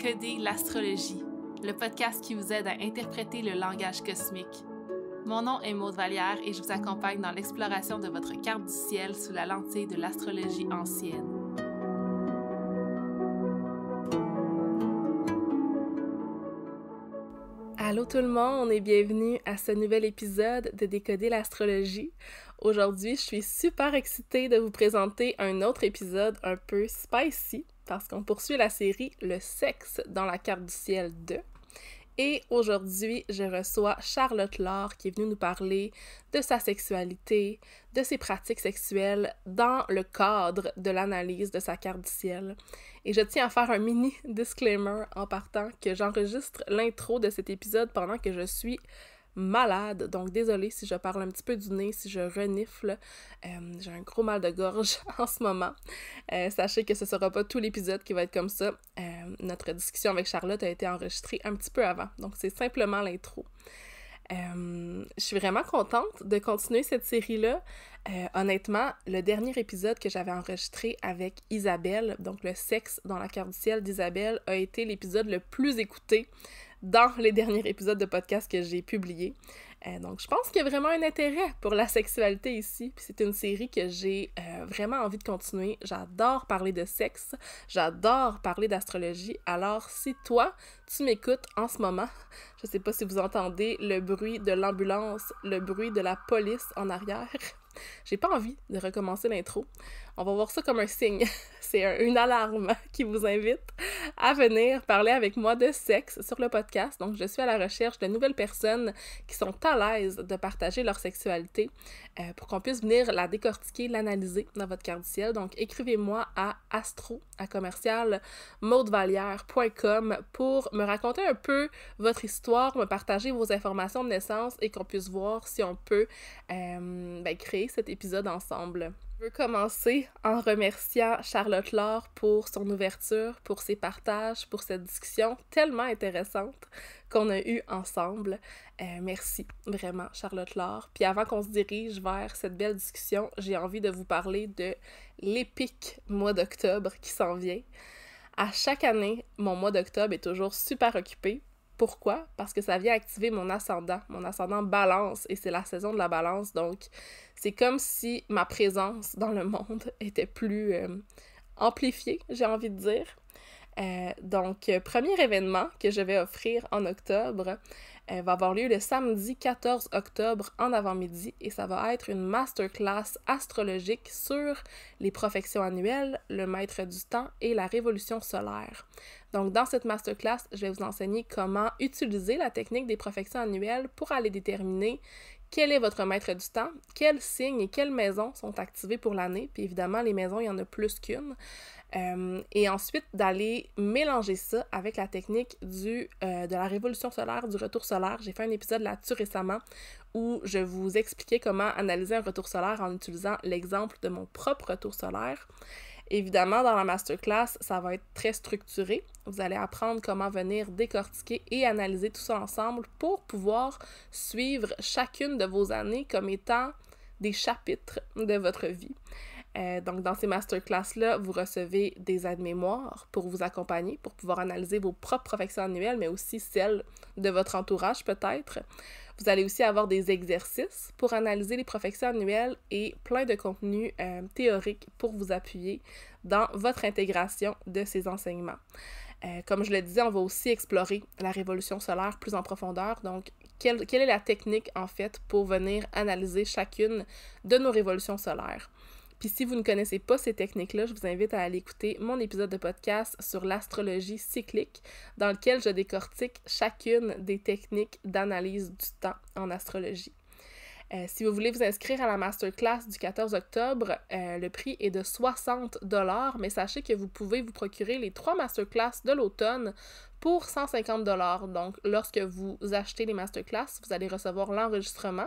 Décoder l'astrologie, le podcast qui vous aide à interpréter le langage cosmique. Mon nom est Maude Vallière et je vous accompagne dans l'exploration de votre carte du ciel sous la lentille de l'astrologie ancienne. Allô tout le monde et bienvenue à ce nouvel épisode de Décoder l'astrologie. Aujourd'hui, je suis super excitée de vous présenter un autre épisode un peu spicy parce qu'on poursuit la série Le sexe dans la carte du ciel 2. Et aujourd'hui, je reçois Charlotte Laure qui est venue nous parler de sa sexualité, de ses pratiques sexuelles dans le cadre de l'analyse de sa carte du ciel. Et je tiens à faire un mini disclaimer en partant que j'enregistre l'intro de cet épisode pendant que je suis malade, donc désolée si je parle un petit peu du nez, si je renifle, j'ai un gros mal de gorge en ce moment. Sachez que ce sera pas tout l'épisode qui va être comme ça. Notre discussion avec Charlotte a été enregistrée un petit peu avant, donc c'est simplement l'intro. Je suis vraiment contente de continuer cette série-là. Honnêtement, le dernier épisode que j'avais enregistré avec Isabelle, donc le sexe dans la carte du ciel d'Isabelle, a été l'épisode le plus écouté dans les derniers épisodes de podcast que j'ai publiés. Donc, je pense qu'il y a vraiment un intérêt pour la sexualité ici. Puis c'est une série que j'ai vraiment envie de continuer. J'adore parler de sexe. J'adore parler d'astrologie. Alors, si toi, tu m'écoutes en ce moment, je sais pas si vous entendez le bruit de l'ambulance, le bruit de la police en arrière. J'ai pas envie de recommencer l'intro. On va voir ça comme un signe. C'est une alarme qui vous invite à venir parler avec moi de sexe sur le podcast. Donc, je suis à la recherche de nouvelles personnes qui sont à l'aise de partager leur sexualité pour qu'on puisse venir la décortiquer, l'analyser dans votre carte du ciel. Donc, écrivez-moi à astro@maudevalière.com pour me raconter un peu votre histoire, me partager vos informations de naissance et qu'on puisse voir si on peut créer cet épisode ensemble. Je veux commencer en remerciant Charlotte Laure pour son ouverture, pour ses partages, pour cette discussion tellement intéressante qu'on a eue ensemble. Merci vraiment, Charlotte Laure. Puis avant qu'on se dirige vers cette belle discussion, j'ai envie de vous parler de l'épique mois d'octobre qui s'en vient. À chaque année, mon mois d'octobre est toujours super occupé. Pourquoi? Parce que ça vient activer mon ascendant balance, et c'est la saison de la balance, donc c'est comme si ma présence dans le monde était plus amplifiée, j'ai envie de dire. Donc, premier événement que je vais offrir en octobre va avoir lieu le samedi 14 octobre en avant-midi et ça va être une masterclass astrologique sur les profections annuelles, le maître du temps et la révolution solaire. Donc, dans cette masterclass, je vais vous enseigner comment utiliser la technique des profections annuelles pour aller déterminer quel est votre maître du temps, quels signes et quelles maisons sont activés pour l'année, puis évidemment, les maisons, il y en a plus qu'une. Et ensuite, d'aller mélanger ça avec la technique de la révolution solaire, du retour solaire. J'ai fait un épisode là-dessus récemment où je vous expliquais comment analyser un retour solaire en utilisant l'exemple de mon propre retour solaire. Évidemment, dans la masterclass, ça va être très structuré. Vous allez apprendre comment venir décortiquer et analyser tout ça ensemble pour pouvoir suivre chacune de vos années comme étant des chapitres de votre vie. Donc, dans ces masterclass-là, vous recevez des aides-mémoires pour vous accompagner, pour pouvoir analyser vos propres profections annuelles, mais aussi celles de votre entourage peut-être. Vous allez aussi avoir des exercices pour analyser les profections annuelles et plein de contenus théoriques pour vous appuyer dans votre intégration de ces enseignements. Comme je le disais, on va aussi explorer la révolution solaire plus en profondeur. Donc, quelle est la technique, en fait, pour venir analyser chacune de nos révolutions solaires? Puis si vous ne connaissez pas ces techniques-là, je vous invite à aller écouter mon épisode de podcast sur l'astrologie cyclique, dans lequel je décortique chacune des techniques d'analyse du temps en astrologie. Si vous voulez vous inscrire à la masterclass du 14 octobre, le prix est de 60$, mais sachez que vous pouvez vous procurer les 3 masterclass de l'automne pour 150$. Donc, lorsque vous achetez les masterclass, vous allez recevoir l'enregistrement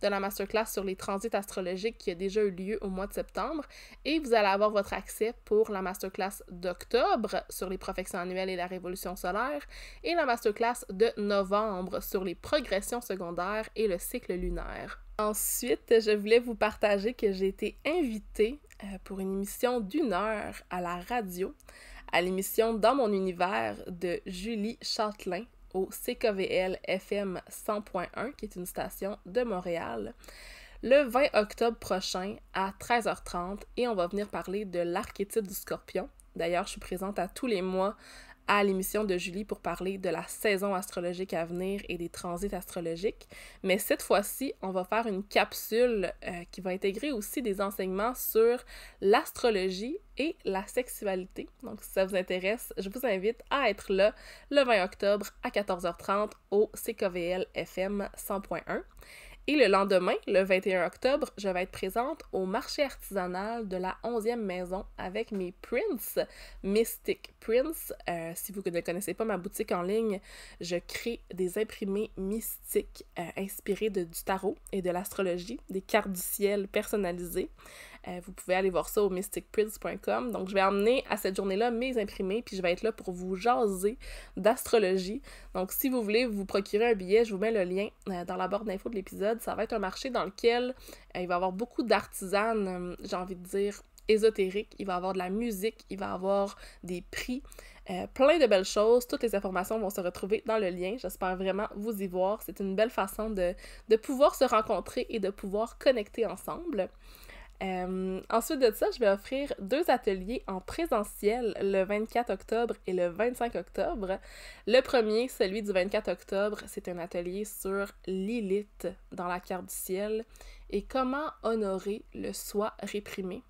de la masterclass sur les transits astrologiques qui a déjà eu lieu au mois de septembre et vous allez avoir votre accès pour la masterclass d'octobre sur les profections annuelles et la révolution solaire et la masterclass de novembre sur les progressions secondaires et le cycle lunaire. Ensuite, je voulais vous partager que j'ai été invitée pour une émission d'1 heure à la radio à l'émission Dans mon univers de Julie Châtelain au CKVL FM 100.1, qui est une station de Montréal, le 20 octobre prochain à 13h30, et on va venir parler de l'archétype du Scorpion. D'ailleurs, je suis présente à tous les mois à l'émission de Julie pour parler de la saison astrologique à venir et des transits astrologiques. Mais cette fois-ci, on va faire une capsule qui va intégrer aussi des enseignements sur l'astrologie et la sexualité. Donc, si ça vous intéresse, je vous invite à être là le 20 octobre à 14h30 au CKVL FM 100.1. Et le lendemain, le 21 octobre, je vais être présente au marché artisanal de la 11e maison avec mes prints, Mystic Prints. Si vous ne connaissez pas ma boutique en ligne, je crée des imprimés mystiques inspirés du tarot et de l'astrologie, des cartes du ciel personnalisées. Vous pouvez aller voir ça au mysticprints.com. Donc, je vais emmener à cette journée-là mes imprimés, puis je vais être là pour vous jaser d'astrologie. Donc, si vous voulez vous procurer un billet, je vous mets le lien dans la barre d'infos de l'épisode. Ça va être un marché dans lequel il va y avoir beaucoup d'artisanes, j'ai envie de dire, ésotériques. Il va y avoir de la musique, il va y avoir des prix, plein de belles choses. Toutes les informations vont se retrouver dans le lien. J'espère vraiment vous y voir. C'est une belle façon de pouvoir se rencontrer et de pouvoir connecter ensemble. Ensuite de ça, je vais offrir 2 ateliers en présentiel le 24 octobre et le 25 octobre. Le premier, celui du 24 octobre, c'est un atelier sur Lilith dans la carte du ciel et comment honorer le soi réprimé.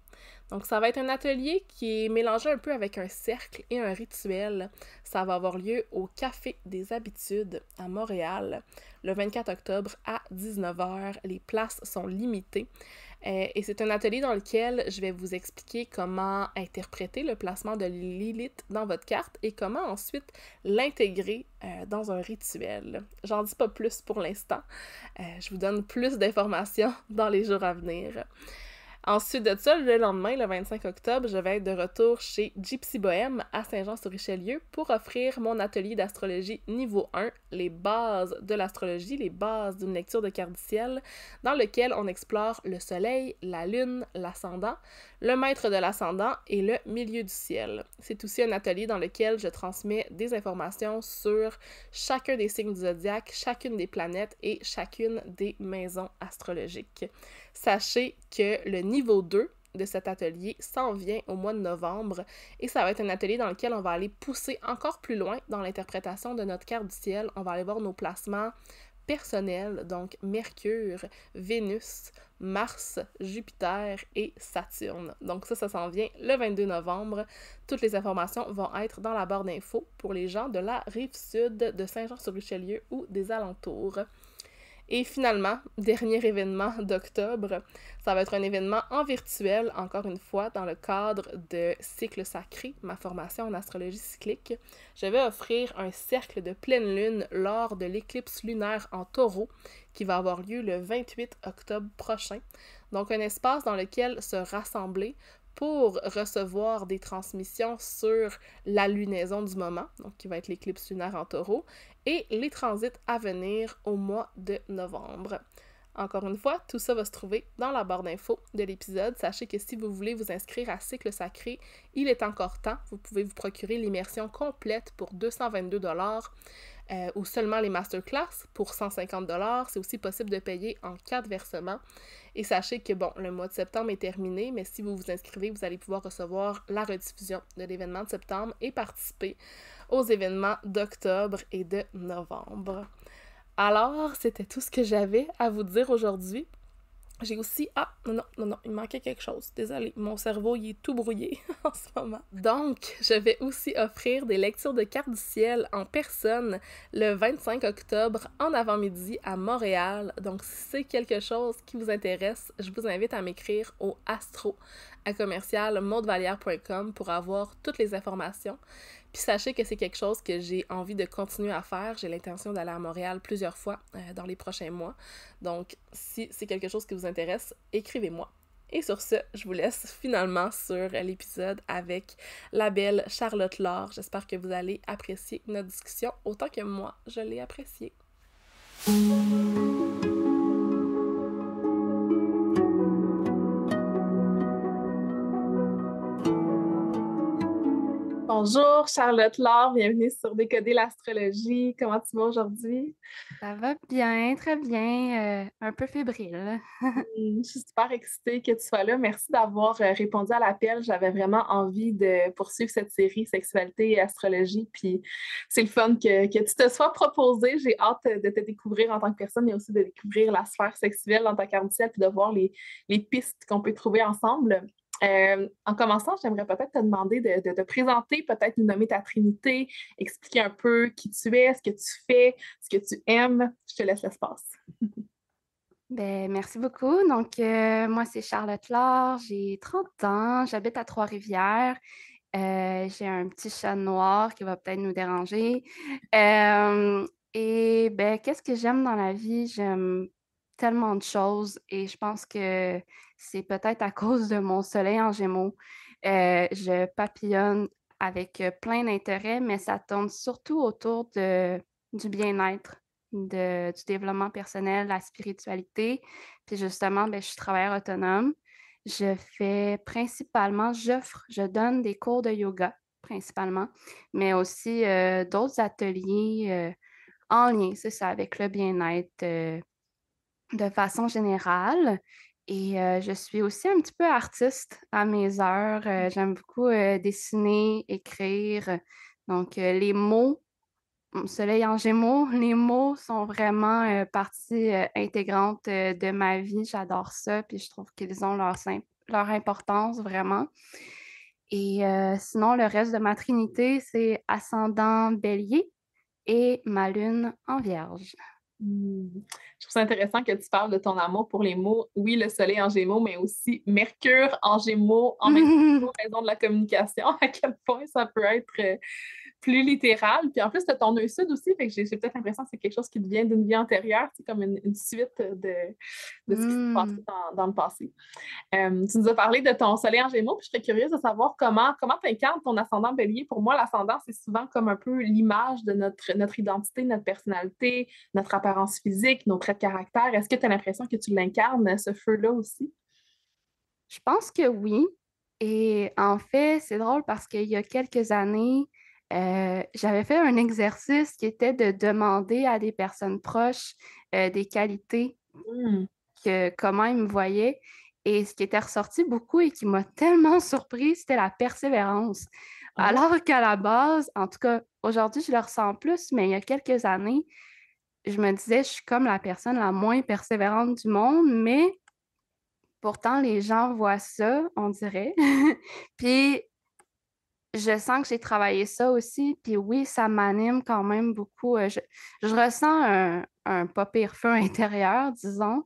Donc, ça va être un atelier qui est mélangé un peu avec un cercle et un rituel. Ça va avoir lieu au Café des Habitudes à Montréal le 24 octobre à 19h. Les places sont limitées. Et c'est un atelier dans lequel je vais vous expliquer comment interpréter le placement de Lilith dans votre carte et comment ensuite l'intégrer dans un rituel. J'en dis pas plus pour l'instant. Je vous donne plus d'informations dans les jours à venir. Ensuite de ça, le lendemain, le 25 octobre, je vais être de retour chez Gypsy Bohème à Saint-Jean-sur-Richelieu pour offrir mon atelier d'astrologie niveau 1, les bases de l'astrologie, les bases d'une lecture de carte du ciel, dans lequel on explore le soleil, la lune, l'ascendant, le maître de l'ascendant et le milieu du ciel. C'est aussi un atelier dans lequel je transmets des informations sur chacun des signes du zodiaque, chacune des planètes et chacune des maisons astrologiques. Sachez que le niveau 2 de cet atelier s'en vient au mois de novembre et ça va être un atelier dans lequel on va aller pousser encore plus loin dans l'interprétation de notre carte du ciel. On va aller voir nos placements personnels, donc Mercure, Vénus, Mars, Jupiter et Saturne. Donc ça s'en vient le 22 novembre. Toutes les informations vont être dans la barre d'infos pour les gens de la rive sud de Saint-Jean-sur-Richelieu ou des alentours. Et finalement, dernier événement d'octobre, ça va être un événement en virtuel, encore une fois, dans le cadre de Cycle Sacré, ma formation en astrologie cyclique. Je vais offrir un cercle de pleine lune lors de l'éclipse lunaire en Taureau qui va avoir lieu le 28 octobre prochain. Donc, un espace dans lequel se rassembler pour recevoir des transmissions sur la lunaison du moment, donc qui va être l'éclipse lunaire en Taureau, et les transits à venir au mois de novembre. Encore une fois, tout ça va se trouver dans la barre d'infos de l'épisode. Sachez que si vous voulez vous inscrire à Cycle Sacré, il est encore temps. Vous pouvez vous procurer l'immersion complète pour 222$ ou seulement les masterclass pour 150$. C'est aussi possible de payer en 4 versements. Et sachez que, bon, le mois de septembre est terminé, mais si vous vous inscrivez, vous allez pouvoir recevoir la rediffusion de l'événement de septembre et participer aux événements d'octobre et de novembre. Alors, c'était tout ce que j'avais à vous dire aujourd'hui. J'ai aussi... Ah, non, il manquait quelque chose. Désolée, mon cerveau, il est tout brouillé en ce moment. Donc, je vais aussi offrir des lectures de cartes du ciel en personne le 25 octobre en avant-midi à Montréal. Donc, si c'est quelque chose qui vous intéresse, je vous invite à m'écrire au astro@maudevalière.com pour avoir toutes les informations. Puis sachez que c'est quelque chose que j'ai envie de continuer à faire. J'ai l'intention d'aller à Montréal plusieurs fois dans les prochains mois. Donc, si c'est quelque chose qui vous intéresse, écrivez-moi. Et sur ce, je vous laisse finalement sur l'épisode avec la belle Charlotte Laure. J'espère que vous allez apprécier notre discussion autant que moi, je l'ai appréciée. Bonjour, Charlotte Laure, bienvenue sur Décoder l'astrologie. Comment tu vas aujourd'hui? Ça va bien, très bien, un peu fébrile. Je suis super excitée que tu sois là. Merci d'avoir répondu à l'appel. J'avais vraiment envie de poursuivre cette série Sexualité et astrologie. Puis c'est le fun que tu te sois proposé. J'ai hâte de te découvrir en tant que personne, mais aussi de découvrir la sphère sexuelle dans ta carte du ciel, puis de voir les pistes qu'on peut trouver ensemble. En commençant, j'aimerais peut-être te demander de te présenter, peut-être nous nommer ta trinité, expliquer un peu qui tu es, ce que tu fais, ce que tu aimes. Je te laisse l'espace. Ben, merci beaucoup. Donc, moi, c'est Charlotte Laure, j'ai 30 ans, j'habite à Trois-Rivières. J'ai un petit chat noir qui va peut-être nous déranger. Euh, et ben, qu'est-ce que j'aime dans la vie? J'aime tellement de choses et je pense que c'est peut-être à cause de mon soleil en Gémeaux. Je papillonne avec plein d'intérêts, mais ça tourne surtout autour du bien-être, du développement personnel, la spiritualité. Puis justement, ben, je suis travailleur autonome. Je donne des cours de yoga principalement, mais aussi d'autres ateliers en lien, c'est ça, avec le bien-être de façon générale. Et je suis aussi un petit peu artiste à mes heures. J'aime beaucoup dessiner, écrire. Donc, les mots, Soleil en Gémeaux, les mots sont vraiment partie intégrante de ma vie. J'adore ça, puis je trouve qu'ils ont leur importance vraiment. Et sinon, le reste de ma trinité, c'est ascendant Bélier et ma lune en Vierge. Je trouve ça intéressant que tu parles de ton amour pour les mots. Oui, le soleil en Gémeaux, mais aussi Mercure en Gémeaux, en même temps, raison de la communication, à quel point ça peut être plus littéral. Puis en plus, tu as ton nœud sud aussi, fait que j'ai peut-être l'impression que c'est quelque chose qui vient d'une vie antérieure, c'est comme une suite de ce qui s'est passé Hmm. dans le passé. Tu nous as parlé de ton soleil en Gémeaux, puis je serais curieuse de savoir comment tu incarnes ton ascendant Bélier. Pour moi, l'ascendant, c'est souvent comme un peu l'image de notre identité, notre personnalité, notre apparence physique, nos traits de caractère. Est-ce que tu as l'impression que tu l'incarnes, ce feu-là aussi? Je pense que oui. Et en fait, c'est drôle parce qu'il y a quelques années, j'avais fait un exercice qui était de demander à des personnes proches des qualités Hmm. comment ils me voyaient. Et ce qui était ressorti beaucoup et qui m'a tellement surpris, c'était la persévérance. Oh. Alors qu'à la base, en tout cas, aujourd'hui, je le ressens plus, mais il y a quelques années, je me disais, je suis comme la personne la moins persévérante du monde, mais pourtant, les gens voient ça, on dirait. Puis, je sens que j'ai travaillé ça aussi. Puis oui, ça m'anime quand même beaucoup. Je ressens un pas pire feu intérieur, disons.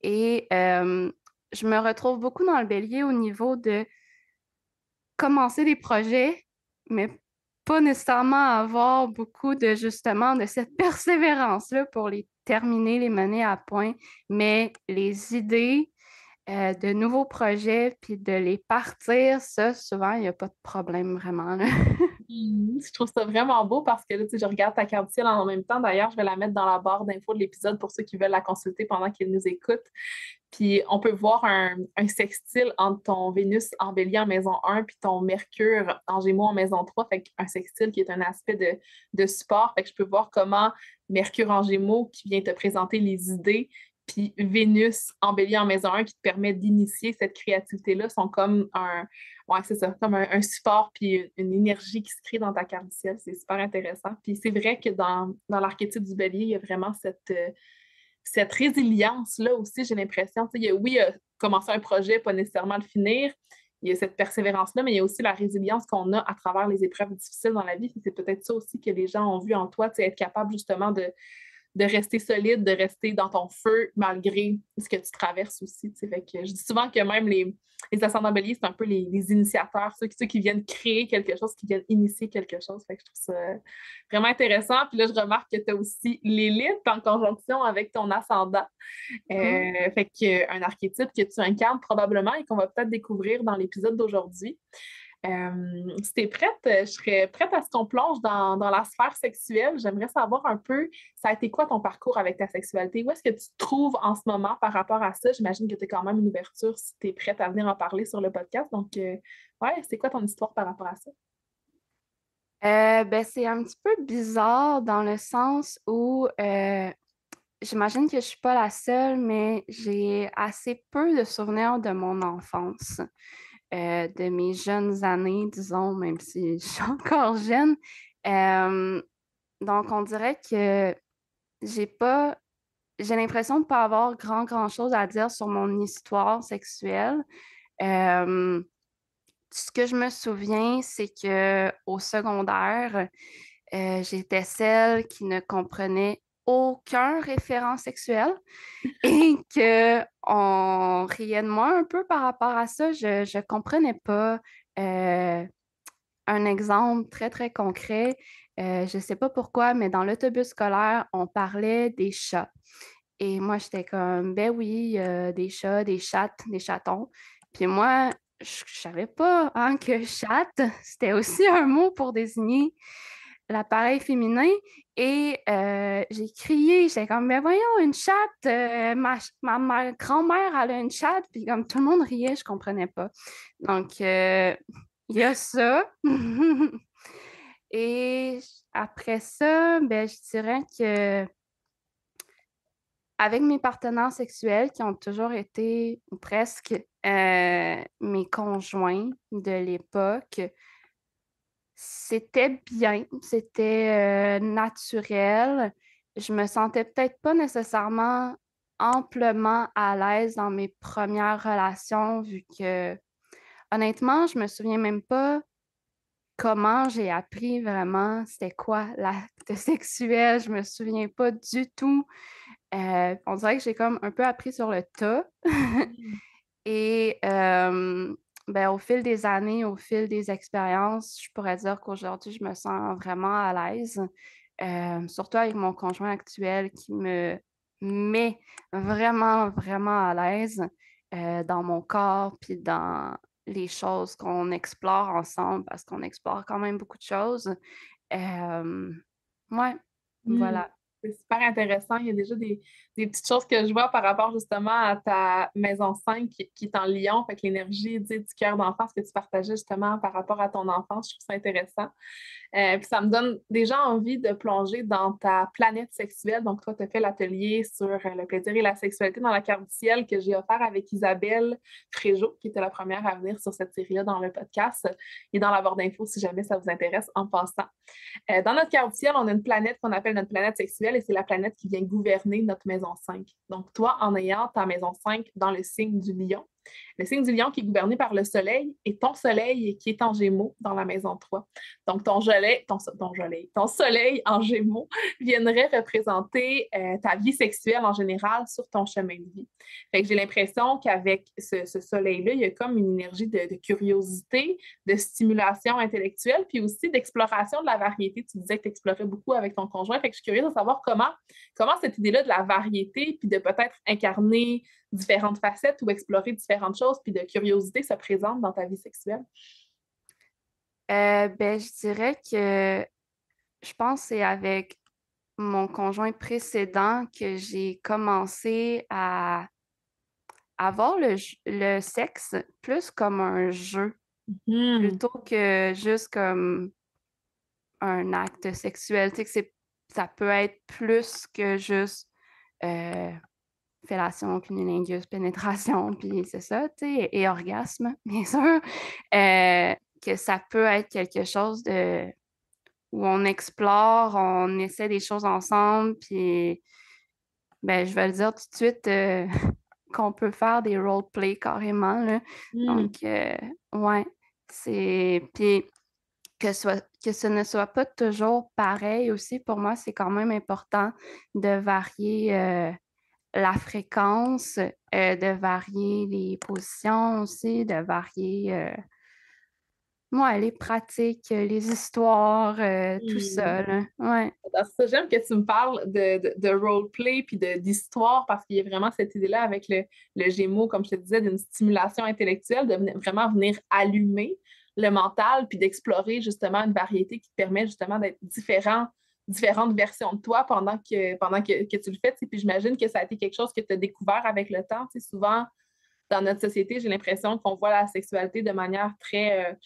Et je me retrouve beaucoup dans le bélier au niveau de commencer des projets, mais pas nécessairement avoir beaucoup de justement de cette persévérance-là pour les terminer, les mener à point. Mais les idées de nouveaux projets, puis de les partir, ça, souvent, il n'y a pas de problème vraiment, là. Je trouve ça vraiment beau parce que là, tu sais, je regarde ta carte ciel en même temps. D'ailleurs, je vais la mettre dans la barre d'infos de l'épisode pour ceux qui veulent la consulter pendant qu'ils nous écoutent. Puis on peut voir un sextile entre ton Vénus en Bélier en maison 1 puis ton Mercure en Gémeaux en maison 3. Fait qu'un sextile qui est un aspect de support. Fait que je peux voir comment Mercure en Gémeaux qui vient te présenter les idées, puis Vénus en Bélier en maison 1 qui te permet d'initier cette créativité-là sont comme ouais, c'est ça, comme un support puis une énergie qui se crée dans ta carte du ciel. C'est super intéressant. Puis c'est vrai que dans l'archétype du Bélier, il y a vraiment cette résilience-là aussi, j'ai l'impression. Oui, commencer un projet, pas nécessairement le finir. Il y a cette persévérance-là, mais il y a aussi la résilience qu'on a à travers les épreuves difficiles dans la vie. C'est peut-être ça aussi que les gens ont vu en toi, être capable justement de rester solide, de rester dans ton feu malgré ce que tu traverses aussi. Fait que je dis souvent que même les ascendants béliers, c'est un peu les initiateurs, ceux qui viennent créer quelque chose, qui viennent initier quelque chose. Fait que je trouve ça vraiment intéressant. Puis là, je remarque que tu as aussi Lilith en conjonction avec ton ascendant. Mm. Fait que un archétype que tu incarnes probablement et qu'on va peut-être découvrir dans l'épisode d'aujourd'hui. Si tu es prête, je serais prête à ce qu'on plonge dans la sphère sexuelle. J'aimerais savoir un peu, ça a été quoi ton parcours avec ta sexualité? Où est-ce que tu te trouves en ce moment par rapport à ça? J'imagine que tu as quand même une ouverture si tu es prête à venir en parler sur le podcast. Donc, ouais, c'est quoi ton histoire par rapport à ça? C'est un petit peu bizarre dans le sens où j'imagine que je suis pas la seule, mais j'ai assez peu de souvenirs de mon enfance, de mes jeunes années, disons, même si je suis encore jeune. Euh, donc, on dirait que j'ai pas, j'ai l'impression de pas avoir grand chose à dire sur mon histoire sexuelle. Euh, Ce que je me souviens, c'est que au secondaire, j'étais celle qui ne comprenait aucun référent sexuel et que on riait de moi un peu par rapport à ça. Je comprenais pas. Euh, un exemple très, très concret, je sais pas pourquoi, mais dans l'autobus scolaire, on parlait des chats. Et moi, j'étais comme, ben oui, des chats, des chattes, des chatons. Puis moi, je savais pas hein, que chatte, c'était aussi un mot pour désigner l'appareil féminin. Et j'ai crié, j'étais comme, ben voyons, une chatte, ma grand-mère, elle a une chatte. Puis comme tout le monde riait, je comprenais pas. Donc, il y a ça. Et après ça, ben, je dirais que avec mes partenaires sexuels qui ont toujours été, ou presque, mes conjoints de l'époque, c'était bien, c'était naturel. Je me sentais peut-être pas nécessairement amplement à l'aise dans mes premières relations, vu que, honnêtement, je me souviens même pas comment j'ai appris vraiment c'était quoi l'acte sexuel. Je me souviens pas du tout. On dirait que j'ai comme un peu appris sur le tas. Mm. Et ben, au fil des années, au fil des expériences, je pourrais dire qu'aujourd'hui, je me sens vraiment à l'aise, surtout avec mon conjoint actuel qui me met vraiment, vraiment à l'aise dans mon corps, puis dans les choses qu'on explore ensemble, parce qu'on explore quand même beaucoup de choses. Euh, ouais, Mm. voilà. C'est super intéressant. Il y a déjà des petites choses que je vois par rapport justement à ta maison 5 qui est en Lyon. Fait que l'énergie tu sais, du cœur d'enfance que tu partageais justement par rapport à ton enfance, je trouve ça intéressant. Puis ça me donne déjà envie de plonger dans ta planète sexuelle. Donc, toi, tu as fait l'atelier sur le plaisir et la sexualité dans la carte du ciel que j'ai offert avec Isabelle Fréjot, qui était la première à venir sur cette série-là dans le podcast. Et dans la barre d'infos si jamais ça vous intéresse en passant. Dans notre carte du ciel, on a une planète qu'on appelle notre planète sexuelle et c'est la planète qui vient gouverner notre maison 5. Donc, toi, en ayant ta maison 5 dans le signe du lion, le signe du lion qui est gouverné par le soleil et ton soleil qui est en gémeaux dans la maison 3. Donc, ton soleil en gémeaux viendrait représenter ta vie sexuelle en général sur ton chemin de vie. Fait que j'ai l'impression qu'avec ce soleil-là, il y a comme une énergie de curiosité, de stimulation intellectuelle, puis aussi d'exploration de la variété. Tu disais que tu explorais beaucoup avec ton conjoint. Fait que je suis curieuse de savoir comment cette idée-là de la variété, puis de peut-être incarner différentes facettes ou explorer différentes choses, puis de curiosité se présente dans ta vie sexuelle. Ben, je dirais que je pense que c'est avec mon conjoint précédent que j'ai commencé à voir le sexe plus comme un jeu Hmm. plutôt que juste comme un acte sexuel. Tu sais, ça peut être plus que juste euh, fellation, cunnilingus, pénétration, puis c'est ça, tu sais, et orgasme, bien sûr. Que ça peut être quelque chose de où on explore, on essaie des choses ensemble, puis ben, je vais le dire tout de suite qu'on peut faire des roleplays carrément, là. Hmm. Donc, ouais, c'est... Puis que ce ne soit pas toujours pareil aussi, pour moi, c'est quand même important de varier la fréquence, de varier les positions aussi, de varier ouais, les pratiques, les histoires, tout Hmm. ça, là. Ouais. Dans ça, j'aime que tu me parles de roleplay puis d'histoire parce qu'il y a vraiment cette idée-là avec le Gémeaux, comme je te disais, d'une stimulation intellectuelle, de vraiment venir allumer le mental puis d'explorer justement une variété qui te permet justement d'être différentes versions de toi pendant que tu le fais. Tu sais. Puis j'imagine que ça a été quelque chose que tu as découvert avec le temps. Tu sais, souvent, dans notre société, j'ai l'impression qu'on voit la sexualité de manière très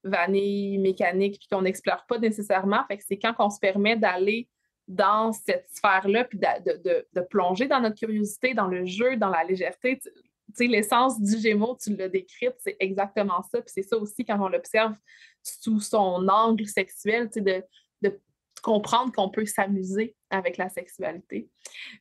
vanille, mécanique, puis qu'on n'explore pas nécessairement. Fait que c'est quand on se permet d'aller dans cette sphère-là, puis de plonger dans notre curiosité, dans le jeu, dans la légèreté. Tu sais, l'essence du Gémeaux, tu l'as décrite, c'est exactement ça. Puis c'est ça aussi quand on l'observe sous son angle sexuel, tu sais, de comprendre qu'on peut s'amuser avec la sexualité.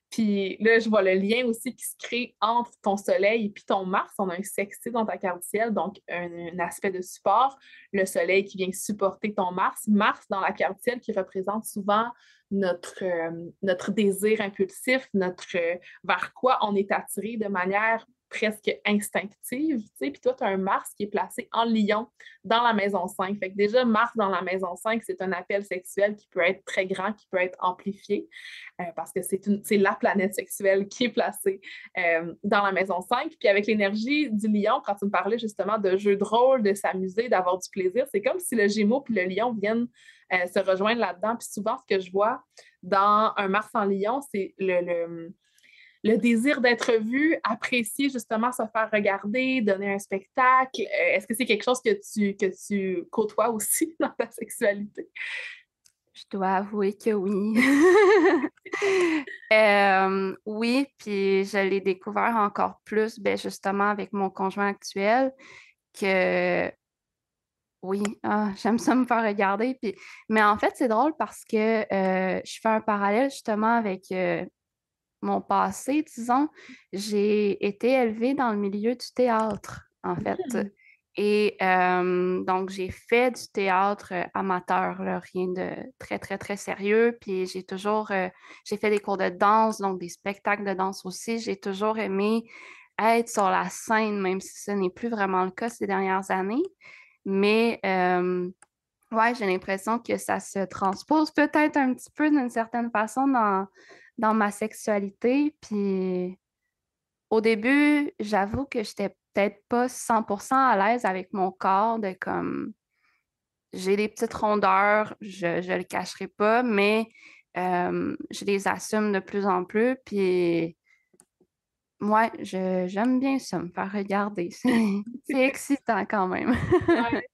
Puis là, je vois le lien aussi qui se crée entre ton soleil et puis ton Mars. On a un sextile dans ta carte du ciel, donc un aspect de support. Le soleil qui vient supporter ton Mars. Mars dans la carte du ciel qui représente souvent notre désir impulsif, vers quoi on est attiré de manière presque instinctive, tu sais, puis toi, tu as un Mars qui est placé en Lion dans la maison 5. Fait que déjà, Mars dans la maison 5, c'est un appel sexuel qui peut être très grand, qui peut être amplifié, parce que c'est la planète sexuelle qui est placée dans la maison 5. Puis avec l'énergie du Lion, quand tu me parlais justement de jeux de rôle, de s'amuser, d'avoir du plaisir, c'est comme si le Gémeaux puis le Lion viennent se rejoindre là-dedans. Puis souvent, ce que je vois dans un Mars en Lion, c'est le désir d'être vu, apprécier justement se faire regarder, donner un spectacle. Est-ce que c'est quelque chose que tu côtoies aussi dans ta sexualité? Je dois avouer que oui. Oui, puis je l'ai découvert encore plus, ben, justement avec mon conjoint actuel, que oui, j'aime ça me faire regarder. Mais en fait, c'est drôle parce que je fais un parallèle justement avec mon passé, disons. J'ai été élevée dans le milieu du théâtre, en fait. Et donc, j'ai fait du théâtre amateur, là, rien de très, très, très sérieux. Puis j'ai fait des cours de danse, donc des spectacles de danse aussi. J'ai toujours aimé être sur la scène, même si ce n'est plus vraiment le cas ces dernières années. Mais ouais, j'ai l'impression que ça se transpose peut-être un petit peu d'une certaine façon dans ma sexualité. Puis au début, j'avoue que j'étais peut-être pas 100% à l'aise avec mon corps, de comme j'ai des petites rondeurs, je le cacherai pas, mais je les assume de plus en plus. Puis ouais, j'aime bien ça, me faire regarder. C'est excitant quand même. Ouais.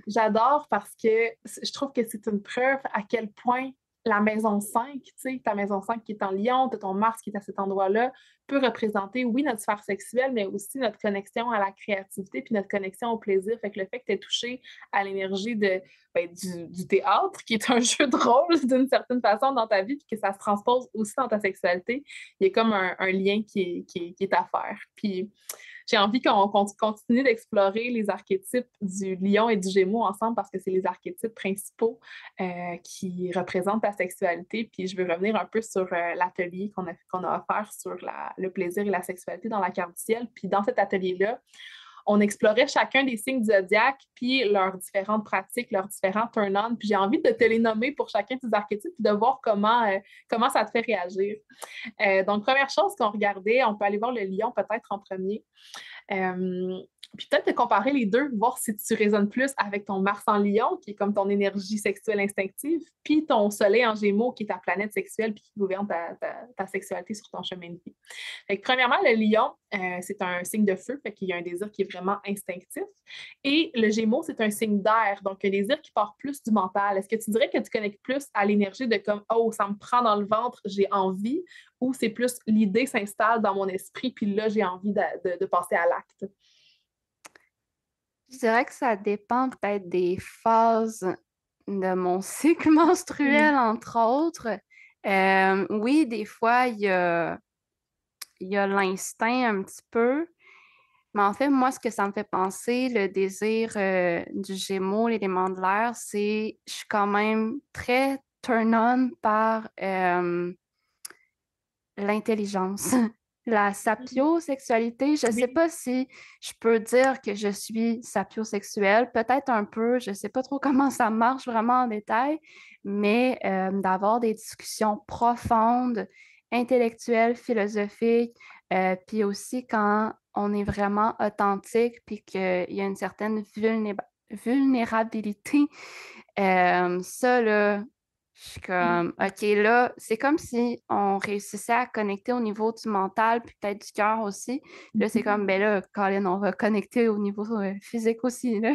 J'adore parce que je trouve que c'est une preuve à quel point la maison 5, tu sais, ta maison 5 qui est en Lion, ton Mars qui est à cet endroit-là, peut représenter, oui, notre sphère sexuelle, mais aussi notre connexion à la créativité puis notre connexion au plaisir. Fait que le fait que tu es touché à l'énergie du théâtre, qui est un jeu de rôle d'une certaine façon dans ta vie, puis que ça se transpose aussi dans ta sexualité, il y a comme un lien qui est à faire. Puis j'ai envie qu'on continue d'explorer les archétypes du lion et du gémeaux ensemble parce que c'est les archétypes principaux qui représentent ta sexualité. Puis je veux revenir un peu sur l'atelier qu'on a offert sur le plaisir et la sexualité dans la carte du ciel. Puis dans cet atelier-là, on explorait chacun des signes du zodiaque, puis leurs différentes pratiques, leurs différents turn-on. Puis j'ai envie de te les nommer pour chacun de tes archétypes, puis de voir comment ça te fait réagir. Donc, première chose qu'on regardait, on peut aller voir le lion peut-être en premier. Puis peut-être de comparer les deux, voir si tu résonnes plus avec ton Mars en Lion, qui est comme ton énergie sexuelle instinctive, puis ton Soleil en Gémeaux, qui est ta planète sexuelle, puis qui gouverne ta sexualité sur ton chemin de vie. Fait que, premièrement, le Lion, c'est un signe de feu, fait qu'il y a un désir qui est vraiment instinctif. Et le Gémeaux, c'est un signe d'air, donc un désir qui part plus du mental. Est-ce que tu dirais que tu connectes plus à l'énergie de comme, oh, ça me prend dans le ventre, j'ai envie, ou c'est plus l'idée s'installe dans mon esprit, puis là, j'ai envie de passer à l'acte? Je dirais que ça dépend peut-être des phases de mon cycle menstruel, entre autres. Oui, des fois, il y a l'instinct un petit peu, mais en fait, moi, ce que ça me fait penser, le désir du Gémeaux, l'élément de l'air, c'est je suis quand même très turn-on par l'intelligence. La sapiosexualité, je ne sais Oui. pas si je peux dire que je suis sapiosexuelle, peut-être un peu, je ne sais pas trop comment ça marche vraiment en détail, mais d'avoir des discussions profondes, intellectuelles, philosophiques, puis aussi quand on est vraiment authentique, puis qu'il y a une certaine vulnérabilité, ça, là, je suis comme, OK, là, c'est comme si on réussissait à connecter au niveau du mental, puis peut-être du cœur aussi. Là, c'est comme, ben là, Colin, on va connecter au niveau physique aussi, là.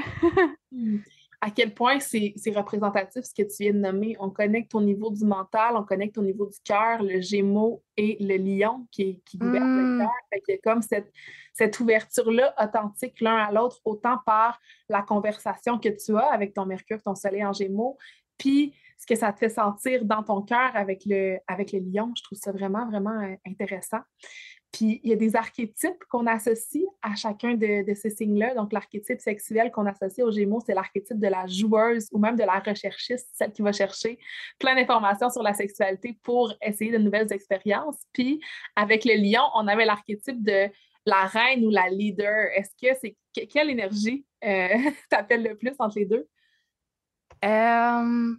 à quel point c'est représentatif ce que tu viens de nommer. On connecte au niveau du mental, on connecte au niveau du cœur, le Gémeaux et le Lion qui gouverne le cœur. Hmm. Fait qu'il y a comme cette ouverture-là authentique l'un à l'autre, autant par la conversation que tu as avec ton Mercure, ton Soleil en Gémeaux, puis ce que ça te fait sentir dans ton cœur avec le Lion. Je trouve ça vraiment, vraiment intéressant. Puis il y a des archétypes qu'on associe à chacun de ces signes-là. Donc, l'archétype sexuel qu'on associe aux Gémeaux, c'est l'archétype de la joueuse ou même de la recherchiste, celle qui va chercher plein d'informations sur la sexualité pour essayer de nouvelles expériences. Puis, avec le Lion, on avait l'archétype de la reine ou la leader. Est-ce que c'est quelle énergie t'appelle le plus entre les deux? Euh,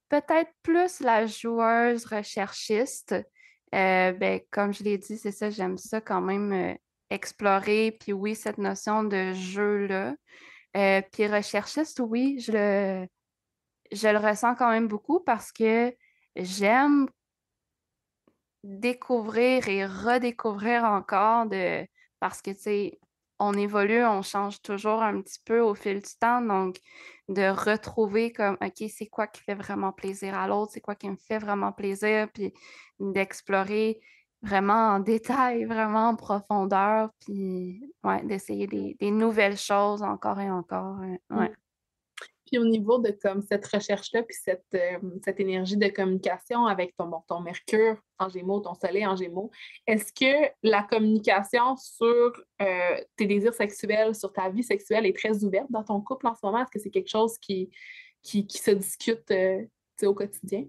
Peut-être plus la joueuse recherchiste. Ben, comme je l'ai dit, c'est ça, j'aime ça quand même explorer. Puis oui, cette notion de jeu-là. Puis recherchiste, oui, je le ressens quand même beaucoup parce que j'aime découvrir et redécouvrir encore parce que, tu sais, on évolue, on change toujours un petit peu au fil du temps. Donc, de retrouver comme, OK, c'est quoi qui fait vraiment plaisir à l'autre, c'est quoi qui me fait vraiment plaisir, puis d'explorer vraiment en détail, vraiment en profondeur, puis ouais, d'essayer des nouvelles choses encore et encore. Ouais. Puis au niveau de comme cette recherche-là, puis cette énergie de communication avec ton Mercure en Gémeaux, ton Soleil en Gémeaux, est-ce que la communication sur tes désirs sexuels, sur ta vie sexuelle est très ouverte dans ton couple en ce moment? Est-ce que c'est quelque chose qui se discute tu sais, au quotidien?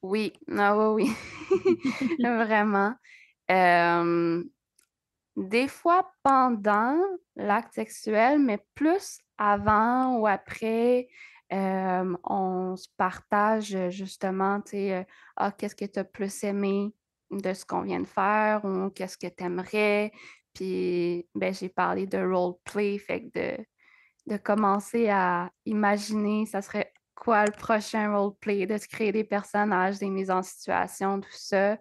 Oui, ah oui, oui, vraiment. Euh, Des fois pendant l'acte sexuel, mais plus avant ou après, on se partage justement, tu sais, ah, qu'est-ce que tu as plus aimé de ce qu'on vient de faire ou qu'est-ce que tu aimerais. Puis, ben, j'ai parlé de roleplay, fait que de commencer à imaginer, ça serait quoi le prochain roleplay, de se créer des personnages, des mises en situation, tout ça.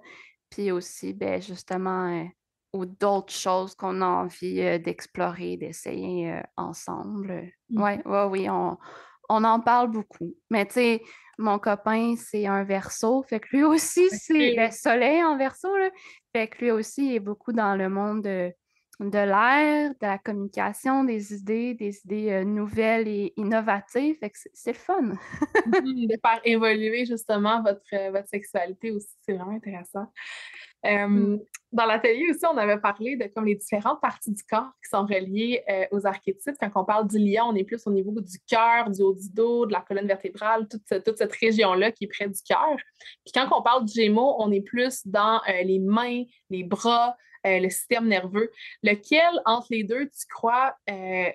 Puis aussi, ben, justement, ou d'autres choses qu'on a envie d'explorer, d'essayer ensemble. Ouais, Mhm. ouais, oui, on en parle beaucoup. Mais tu sais, mon copain, c'est un Verseau, fait que lui aussi, c'est le OK. soleil en Verseau, là. Fait que lui aussi, il est beaucoup dans le monde de l'air, de la communication, des idées nouvelles et innovatives. Fait que c'est le fun. Mhm. De faire évoluer justement votre sexualité aussi, c'est vraiment intéressant. Mm. Euh, Dans l'atelier aussi, on avait parlé de comme les différentes parties du corps qui sont reliées aux archétypes. Quand on parle du lion, on est plus au niveau du cœur, du haut du dos, de la colonne vertébrale, toute cette région-là qui est près du cœur. Puis quand on parle du gémeaux, on est plus dans les mains, les bras, le système nerveux. Lequel entre les deux, tu crois,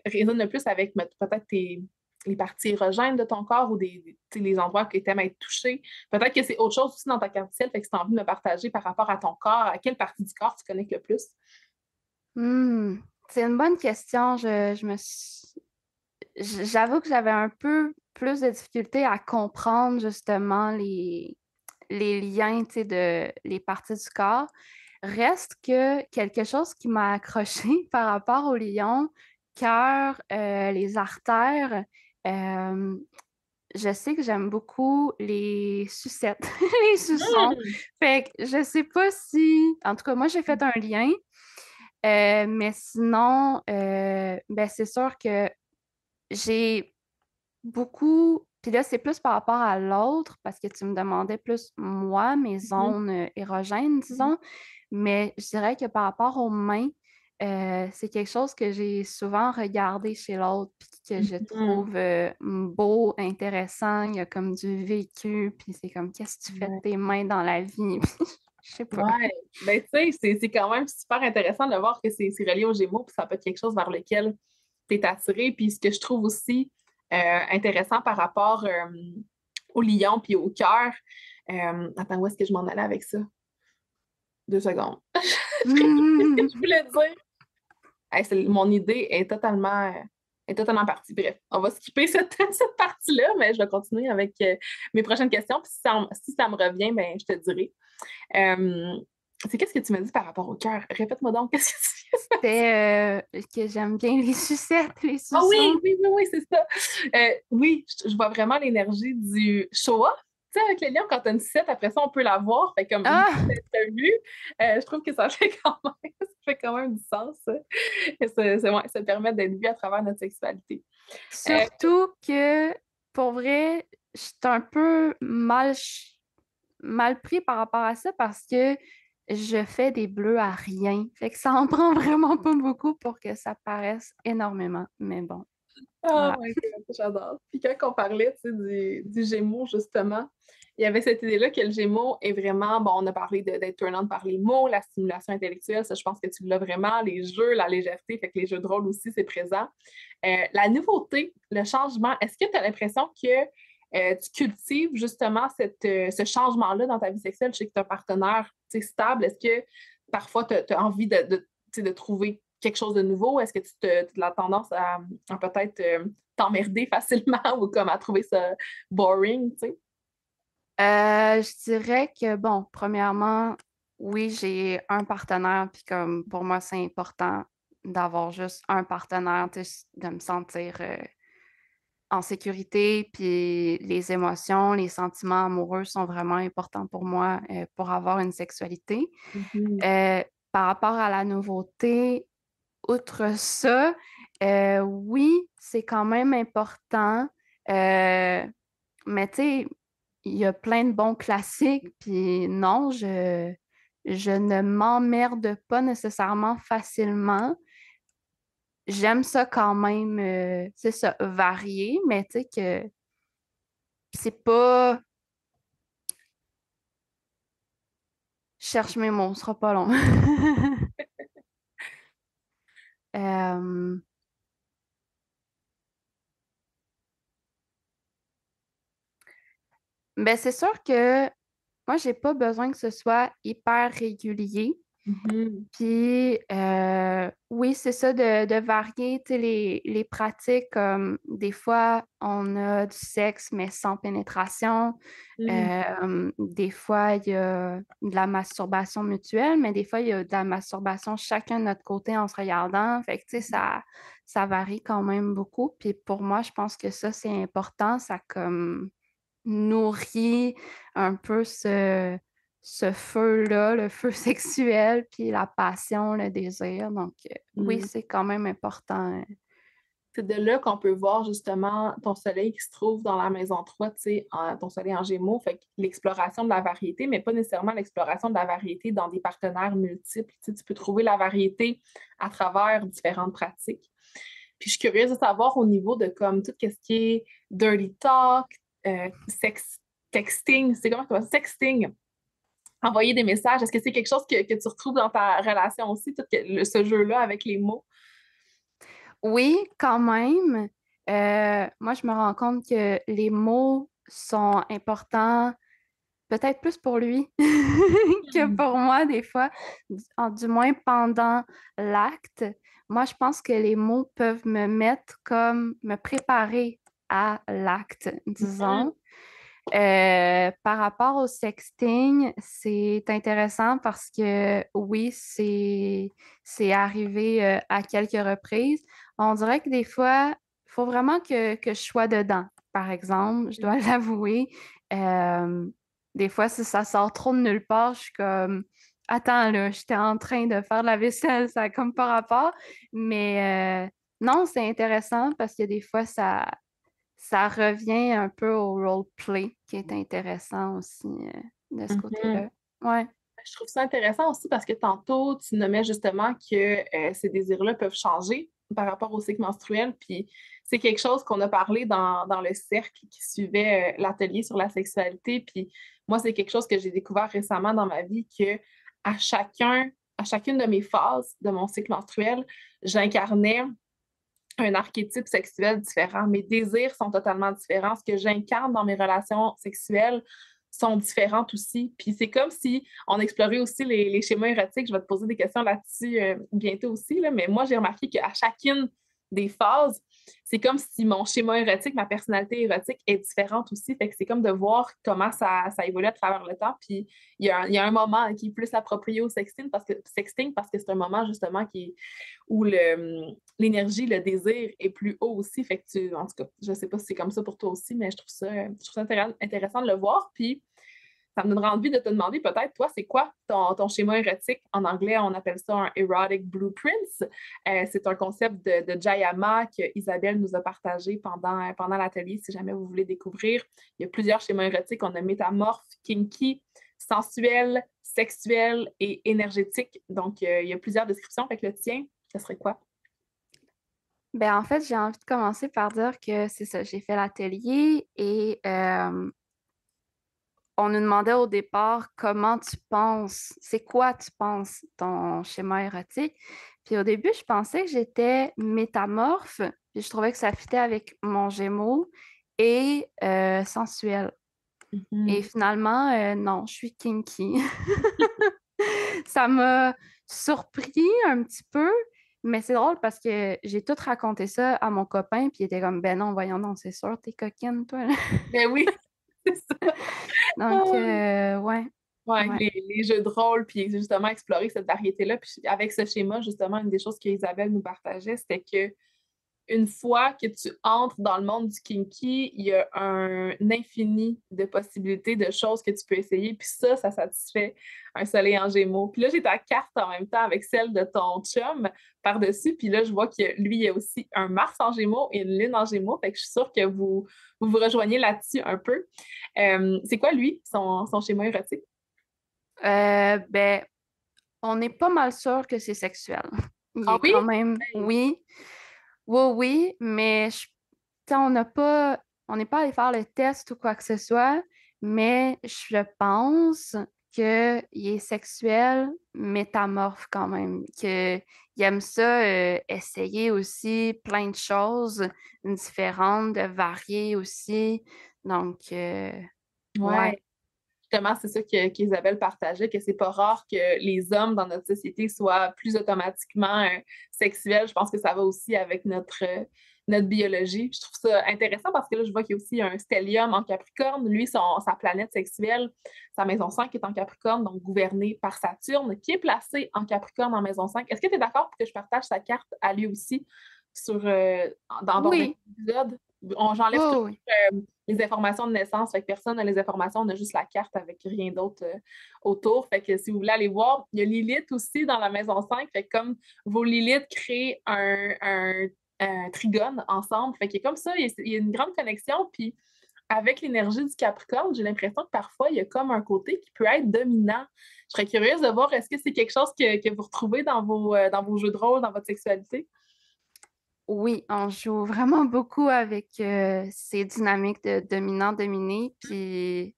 résonne le plus avec peut-être les parties érogènes de ton corps ou les endroits que tu aimes être touché? Peut-être que c'est autre chose aussi dans ta carte ciel, fait que si tu as envie de me partager par rapport à ton corps, à quelle partie du corps tu connectes le plus? Hmm. C'est une bonne question. J'avoue que j'avais un peu plus de difficulté à comprendre justement les liens, tu sais, de les parties du corps. Reste que quelque chose qui m'a accroché par rapport au lion, cœur, les artères. euh, je sais que j'aime beaucoup les sucettes, les suçons. Hmm. Fait que je sais pas si, en tout cas, moi j'ai fait un lien, mais sinon, ben c'est sûr que j'ai beaucoup. Puis là, c'est plus par rapport à l'autre, parce que tu me demandais plus moi, mes Mhm. zones érogènes, Mhm. disons. Mais je dirais que par rapport aux mains, c'est quelque chose que j'ai souvent regardé chez l'autre, puis que je Mhm. trouve beau, intéressant. Il y a comme du vécu, puis c'est comme, qu'est-ce que tu fais de Ouais. tes mains dans la vie? Je sais pas. Ouais. Ben, tu sais, c'est quand même super intéressant de voir que c'est relié aux Gémeaux, puis ça peut être quelque chose vers lequel tu es attiré. Puis ce que je trouve aussi intéressant par rapport au lion puis au cœur, attends, où est-ce que je m'en allais avec ça? 2 secondes. Qu'est-ce que je voulais dire? Hey, mon idée est totalement partie. Bref, on va skipper cette partie-là, mais je vais continuer avec mes prochaines questions. Puis si ça me revient, ben, je te dirai. Euh, C'est qu'est-ce que tu m'as dit par rapport au cœur? Répète-moi donc, qu'est-ce que tu viens de dire? C'était que j'aime bien les sucettes, les Ah oui, suçons. oui, oui, oui, c'est ça. Oui, je vois vraiment l'énergie du show-off. Tu sais, avec les lions, quand tu as une sucette, après ça, on peut la voir. Fait comme l'idée Ah! d'être vu, je trouve que ça fait quand même, ça fait quand même du sens. Ça. Et ouais, ça permet d'être vu à travers notre sexualité. Euh, Surtout que, pour vrai, j'étais un peu mal pris par rapport à ça parce que je fais des bleus à rien. Fait que ça en prend vraiment pas beaucoup pour que ça paraisse énormément. Mais bon, Oh voilà. my God, j'adore. Puis quand on parlait, tu sais, du Gémeaux, justement, il y avait cette idée-là que le Gémeaux est vraiment, bon, on a parlé d'être turn-on par les mots, la stimulation intellectuelle, ça, je pense que tu l'as vraiment, les jeux, la légèreté, fait que les jeux de rôle aussi, c'est présent. La nouveauté, le changement, est-ce que tu as l'impression que tu cultives justement ce changement-là dans ta vie sexuelle? Je sais que tu as un partenaire, tu sais, stable. Est-ce que parfois tu as envie tu sais, de trouver quelque chose de nouveau? Est-ce que tu as la tendance à peut-être t'emmerder facilement ou comme à trouver ça boring, tu sais? Je dirais que, bon, premièrement, oui, j'ai un partenaire, puis comme pour moi, c'est important d'avoir juste un partenaire, tu sais, de me sentir en sécurité, puis les émotions, les sentiments amoureux sont vraiment importants pour moi pour avoir une sexualité. Mhm. Euh, Par rapport à la nouveauté, outre ça, oui, c'est quand même important, mais tu sais, il y a plein de bons classiques, puis non, je ne m'emmerde pas nécessairement facilement. J'aime ça quand même, c'est ça, varié, mais tu sais que c'est pas... Je cherche mes mots, ce sera pas long. Euh, ben c'est sûr que moi, j'ai pas besoin que ce soit hyper régulier. Mhm. Puis, oui, c'est ça de varier, tu sais, les pratiques. Comme des fois, on a du sexe, mais sans pénétration. Mhm. Des fois, il y a de la masturbation mutuelle, mais des fois, il y a de la masturbation chacun de notre côté en se regardant. Fait que, tu sais, ça varie quand même beaucoup. Puis pour moi, je pense que ça, c'est important. Ça comme nourrit un peu ce feu-là, le feu sexuel, puis la passion, le désir. Donc, oui, Mhm. c'est quand même important. C'est de là qu'on peut voir justement ton soleil qui se trouve dans la maison 3, tu sais, ton soleil en Gémeaux, fait que l'exploration de la variété, mais pas nécessairement l'exploration de la variété dans des partenaires multiples. Tu sais, tu peux trouver la variété à travers différentes pratiques. Puis je suis curieuse de savoir au niveau de comme tout ce qui est dirty talk, texting, c'est comment ça va? Sexting, envoyer des messages. Est-ce que c'est quelque chose que tu retrouves dans ta relation aussi, ce jeu-là avec les mots? Oui, quand même. Moi, je me rends compte que les mots sont importants, peut-être plus pour lui que Hmm. pour moi, des fois, du moins pendant l'acte. Moi, je pense que les mots peuvent me mettre comme, me préparer à l'acte, Mhm. disons. Par rapport au sexting, c'est intéressant parce que oui, c'est arrivé à quelques reprises. On dirait que des fois, il faut vraiment que je sois dedans. Par exemple, je dois l'avouer. Euh, des fois, si ça sort trop de nulle part, je suis comme attends là, j'étais en train de faire de la vaisselle, ça a comme pas rapport. Mais non, c'est intéressant parce que des fois, ça revient un peu au roleplay qui est intéressant aussi de ce Mhm. côté-là. Ouais. Je trouve ça intéressant aussi parce que tantôt, tu nommais justement que ces désirs-là peuvent changer par rapport au cycle menstruel. Puis c'est quelque chose qu'on a parlé dans le cercle qui suivait l'atelier sur la sexualité. Puis moi, c'est quelque chose que j'ai découvert récemment dans ma vie que à chacune de mes phases de mon cycle menstruel, j'incarnais un archétype sexuel différent. Mes désirs sont totalement différents. Ce que j'incarne dans mes relations sexuelles sont différentes aussi. Puis c'est comme si on explorait aussi les schémas érotiques. Je vais te poser des questions là-dessus bientôt aussi, là. Mais moi, j'ai remarqué qu'à chacune des phases, c'est comme si mon schéma érotique, ma personnalité érotique est différente aussi. Fait que c'est comme de voir comment ça évolue à travers le temps. Puis il y a un moment qui est plus approprié au sexting parce que c'est un moment justement où l'énergie, le désir est plus haut aussi. Fait que en tout cas, je sais pas si c'est comme ça pour toi aussi, mais je trouve ça intéressant de le voir. Puis ça me donnera envie de te demander peut-être, toi, c'est quoi ton schéma érotique? En anglais, on appelle ça un erotic blueprints. C'est un concept de Jayama que Isabelle nous a partagé pendant l'atelier, si jamais vous voulez découvrir. Il y a plusieurs schémas érotiques. On a métamorphe, kinky, sensuel, sexuel et énergétique. Donc, il y a plusieurs descriptions. Fait que le tien, ce serait quoi? Ben, en fait, j'ai envie de commencer par dire que c'est ça, j'ai fait l'atelier et on nous demandait au départ comment tu penses, c'est quoi tu penses ton schéma érotique. Puis au début, je pensais que j'étais métamorphe, puis je trouvais que ça fitait avec mon Gémeaux et sensuel. Et finalement, non, je suis kinky. Ça m'a surpris un petit peu, mais c'est drôle parce que j'ai tout raconté ça à mon copain, puis il était comme, ben non, voyons donc, c'est sûr, t'es coquine, toi. Ben oui, c'est ça. Donc, ouais. Ouais, Ouais. les jeux de rôle, puis justement explorer cette variété-là. Puis avec ce schéma, justement, une des choses qu'Isabelle nous partageait, c'était que une fois que tu entres dans le monde du kinky, il y a un infini de possibilités, de choses que tu peux essayer. Puis ça satisfait un soleil en gémeaux. Puis là, j'ai ta carte en même temps avec celle de ton chum par-dessus. Puis là, je vois que lui, il y a aussi un Mars en gémeaux et une Lune en gémeaux. Fait que je suis sûre que vous rejoignez là-dessus un peu. C'est quoi, lui, son schéma érotique? Ben, on est pas mal sûr que c'est sexuel. Il Ah est oui? quand même, oui, oui, oui, mais tu sais, on n'est pas allé faire le test ou quoi que ce soit, mais je pense qu'il est sexuel, métamorphe quand même, qu'il aime ça, essayer aussi plein de choses différentes, de varier aussi. Donc, ouais. Ouais. Justement, c'est ça qu'Isabelle partageait, que c'est pas rare que les hommes dans notre société soient plus automatiquement sexuels. Je pense que ça va aussi avec notre biologie. Je trouve ça intéressant parce que là, je vois qu'il y a aussi un stellium en Capricorne. Lui, sa planète sexuelle, sa maison 5 est en Capricorne, donc gouvernée par Saturne, qui est placée en Capricorne en maison 5. Est-ce que tu es d'accord pour que je partage sa carte à lui aussi dans un Oui, épisode? J'enlève oui, tout oui. les informations de naissance. Fait que personne n'a les informations, on a juste la carte avec rien d'autre autour. Fait que si vous voulez aller voir, il y a Lilith aussi dans la maison 5. Fait que comme vos Lilith créent un trigone ensemble, fait que comme ça, il y a une grande connexion. Puis avec l'énergie du Capricorne, j'ai l'impression que parfois, il y a comme un côté qui peut être dominant. Je serais curieuse de voir, est-ce que c'est quelque chose que vous retrouvez dans vos jeux de rôle, dans votre sexualité? Oui, on joue vraiment beaucoup avec ces dynamiques de dominant-dominé, puis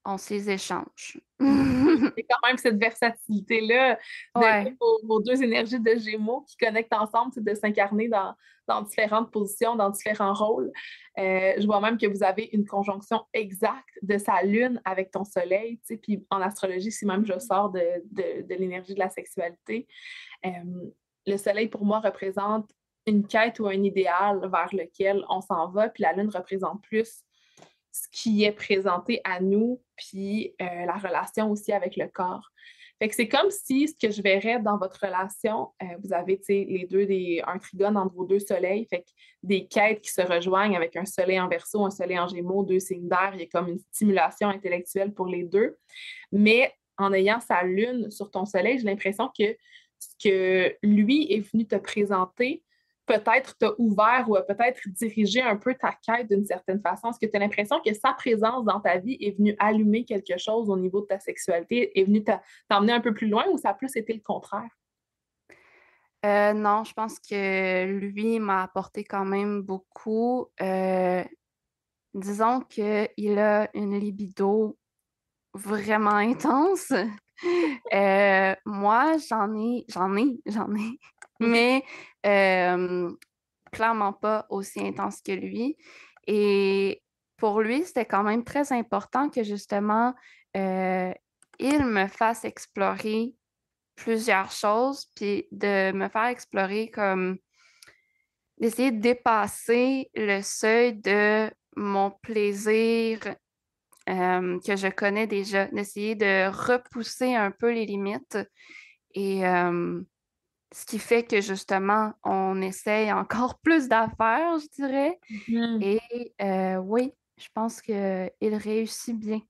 on se les échange. C'est quand même cette versatilité-là de Ouais, vos deux énergies de Gémeaux qui connectent ensemble, c'est de s'incarner dans différentes positions, dans différents rôles. Je vois même que vous avez une conjonction exacte de sa lune avec ton soleil, tu sais, puis en astrologie, si même je sors de l'énergie de la sexualité, euh, le soleil pour moi représente une quête ou un idéal vers lequel on s'en va, puis la lune représente plus ce qui est présenté à nous, puis la relation aussi avec le corps. Fait que c'est comme si ce que je verrais dans votre relation, vous avez les deux un trigone entre vos deux soleils, fait que des quêtes qui se rejoignent avec un soleil en Verseau, un soleil en Gémeaux, deux signes d'air, il y a comme une stimulation intellectuelle pour les deux. Mais en ayant sa lune sur ton soleil, j'ai l'impression que ce que lui est venu te présenter, peut-être t'a ouvert ou a peut-être dirigé un peu ta quête d'une certaine façon. Est-ce que tu as l'impression que sa présence dans ta vie est venue allumer quelque chose au niveau de ta sexualité, est venue t'emmener un peu plus loin ou ça a plus été le contraire? non, je pense que lui m'a apporté quand même beaucoup. Disons qu'il a une libido vraiment intense. Moi, j'en ai, OK. mais clairement pas aussi intense que lui. Et pour lui, c'était quand même très important que justement, euh, il me fasse explorer plusieurs choses, puis de me faire explorer comme d'essayer de dépasser le seuil de mon plaisir que je connais déjà, d'essayer de repousser un peu les limites et ce qui fait que justement, on essaye encore plus d'affaires, je dirais. Mhm. Et oui, je pense qu'il réussit bien.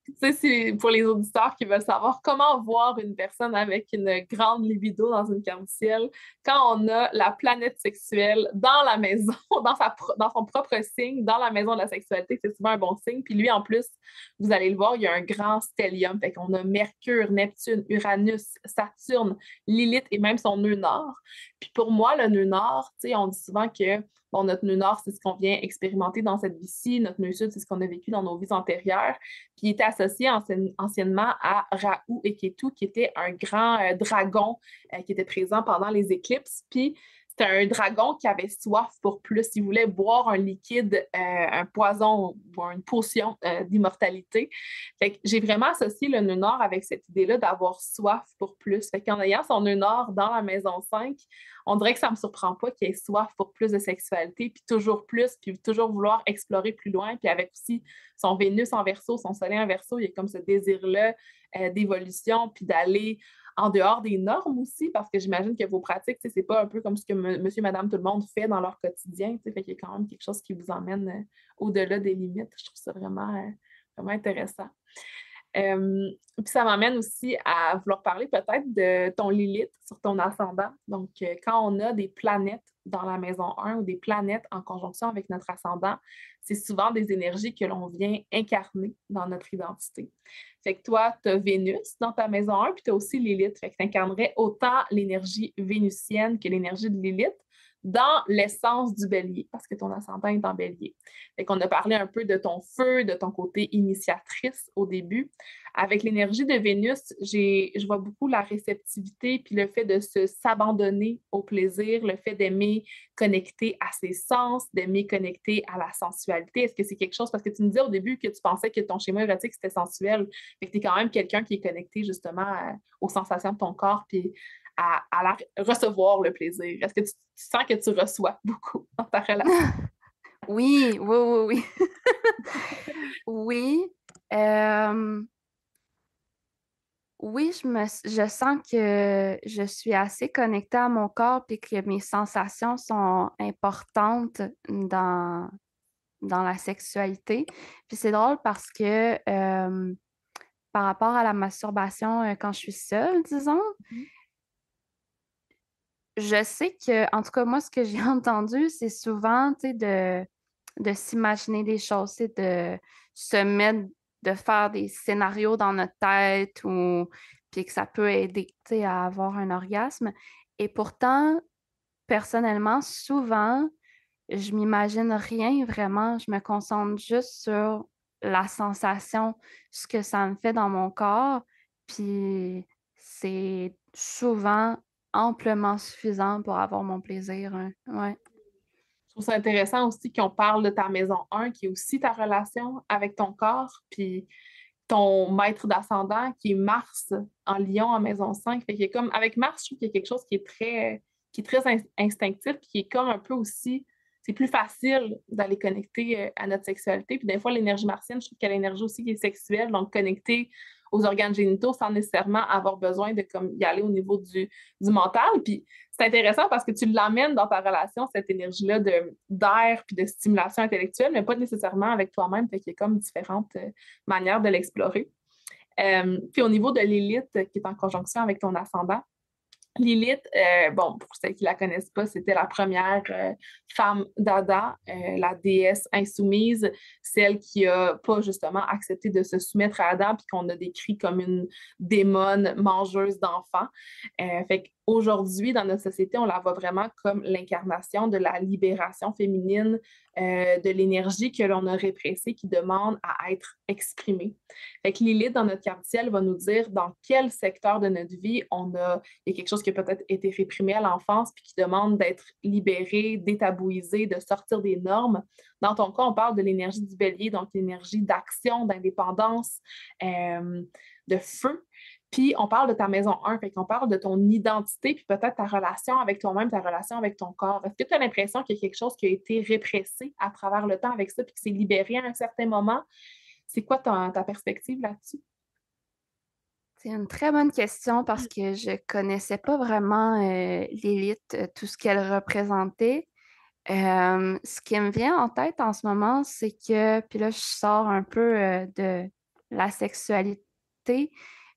Tu sais, c'est pour les auditeurs qui veulent savoir comment voir une personne avec une grande libido dans une carte-ciel quand on a la planète sexuelle dans la maison, dans son propre signe, dans la maison de la sexualité, c'est souvent un bon signe. Puis lui, en plus, vous allez le voir, il y a un grand stellium. Fait qu'on a Mercure, Neptune, Uranus, Saturne, Lilith et même son nœud nord. Puis pour moi, le nœud nord, tu sais, on dit souvent que bon, notre nœud nord, c'est ce qu'on vient expérimenter dans cette vie-ci. Notre nœud sud, c'est ce qu'on a vécu dans nos vies antérieures. Puis il était associé anciennement à Rahu et Ketu, qui était un grand dragon qui était présent pendant les éclipses. Puis c'était un dragon qui avait soif pour plus. Il voulait boire un liquide, un poison ou une potion d'immortalité. Fait que j'ai vraiment associé le nœud nord avec cette idée-là d'avoir soif pour plus. Fait qu'en ayant son nœud nord dans la maison 5, on dirait que ça ne me surprend pas qu'il ait soif pour plus de sexualité, puis toujours plus, puis toujours vouloir explorer plus loin. Puis avec aussi son Vénus en Verseau, son Soleil en Verseau, il y a comme ce désir-là d'évolution, puis d'aller en dehors des normes aussi, parce que j'imagine que vos pratiques, c'est pas un peu comme ce que monsieur, madame, tout le monde fait dans leur quotidien. Fait qu'il y a quand même quelque chose qui vous emmène au-delà des limites. Je trouve ça vraiment intéressant. Puis ça m'amène aussi à vouloir parler peut-être de ton Lilith sur ton ascendant. Donc, quand on a des planètes dans la maison 1 ou des planètes en conjonction avec notre ascendant, c'est souvent des énergies que l'on vient incarner dans notre identité. Fait que toi, tu as Vénus dans ta maison 1, puis tu as aussi Lilith. Fait que tu incarnerais autant l'énergie vénusienne que l'énergie de Lilith dans l'essence du bélier, parce que ton ascendant est en bélier. Fait qu'on a parlé un peu de ton feu, de ton côté initiatrice au début. Avec l'énergie de Vénus, je vois beaucoup la réceptivité, puis le fait de s'abandonner au plaisir, le fait d'aimer connecter à ses sens, d'aimer connecter à la sensualité. Est-ce que c'est quelque chose, parce que tu me disais au début que tu pensais que ton schéma érotique, c'était sensuel, fait que tu es quand même quelqu'un qui est connecté justement aux sensations de ton corps, puis à recevoir le plaisir. Est-ce que tu sens que tu reçois beaucoup dans ta relation? Oui, oui, oui, oui. Oui. Oui, je sens que je suis assez connectée à mon corps et que mes sensations sont importantes dans la sexualité. Puis c'est drôle parce que par rapport à la masturbation quand je suis seule, disons, Mhm. je sais que, en tout cas, moi, ce que j'ai entendu, c'est souvent, tu sais, de s'imaginer des choses, c'est de se mettre, de faire des scénarios dans notre tête ou puis que ça peut aider, tu sais, à avoir un orgasme. Et pourtant, personnellement, souvent, je m'imagine rien vraiment. Je me concentre juste sur la sensation, ce que ça me fait dans mon corps. Puis c'est souvent amplement suffisant pour avoir mon plaisir, hein. Ouais. Je trouve ça intéressant aussi qu'on parle de ta maison 1, qui est aussi ta relation avec ton corps, puis ton maître d'ascendant, qui est Mars en Lion en maison 5. Fait qu'il y a comme, avec Mars, je trouve qu'il y a quelque chose qui est très instinctif, puis qui est comme un peu aussi, c'est plus facile d'aller connecter à notre sexualité. Puis des fois, l'énergie martienne, je trouve qu'il y a l'énergie aussi qui est sexuelle, donc connecter aux organes génitaux sans nécessairement avoir besoin de comme, y aller au niveau du mental. Puis c'est intéressant parce que tu l'amènes dans ta relation, cette énergie-là d'air puis de stimulation intellectuelle, mais pas nécessairement avec toi-même. Fait qu'il y a comme différentes manière de l'explorer. Puis au niveau de Lilith, qui est en conjonction avec ton ascendant, Lilith, bon, pour celles qui ne la connaissent pas, c'était la première femme d'Adam, la déesse insoumise, celle qui n'a pas justement accepté de se soumettre à Adam, puis qu'on a décrit comme une démone mangeuse d'enfants. Fait qu'aujourd'hui, dans notre société, on la voit vraiment comme l'incarnation de la libération féminine, de l'énergie que l'on a répressée, qui demande à être exprimée. Fait que Lilith, dans notre carte ciel, va nous dire dans quel secteur de notre vie il y a quelque chose qui a peut-être été réprimé à l'enfance puis qui demande d'être libéré, détabouisé, de sortir des normes. Dans ton cas, on parle de l'énergie du bélier, donc l'énergie d'action, d'indépendance, de feu. Puis on parle de ta maison 1, fait qu'on parle de ton identité, puis peut-être ta relation avec toi-même, ta relation avec ton corps. Est-ce que tu as l'impression qu'il y a quelque chose qui a été répressé à travers le temps avec ça, puis qui s'est libéré à un certain moment? C'est quoi ta perspective là-dessus? C'est une très bonne question parce que je connaissais pas vraiment l'élite, tout ce qu'elle représentait. Ce qui me vient en tête en ce moment, c'est que, puis là, je sors un peu de la sexualité,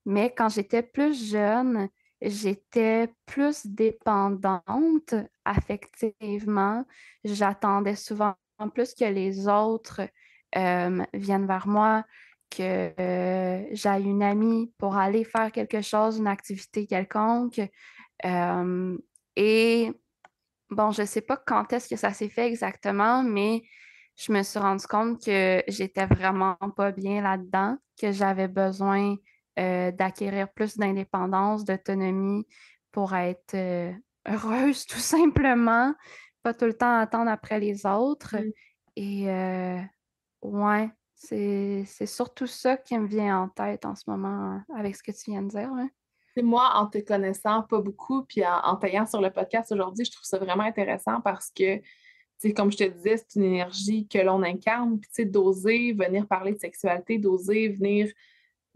mais quand j'étais plus jeune, j'étais plus dépendante affectivement. J'attendais souvent plus que les autres viennent vers moi, que j'aille une amie pour aller faire quelque chose, une activité quelconque. Euh, et bon, je ne sais pas quand est-ce que ça s'est fait exactement, mais je me suis rendu compte que j'étais vraiment pas bien là-dedans, que j'avais besoin d'acquérir plus d'indépendance, d'autonomie pour être heureuse, tout simplement, pas tout le temps attendre après les autres. Mm. Et ouais, c'est surtout ça qui me vient en tête en ce moment avec ce que tu viens de dire. Ouais. C'est moi, en te connaissant pas beaucoup, puis en t'ayant sur le podcast aujourd'hui, je trouve ça vraiment intéressant parce que, tu sais, comme je te disais, c'est une énergie que l'on incarne, puis tu sais, d'oser venir parler de sexualité, d'oser venir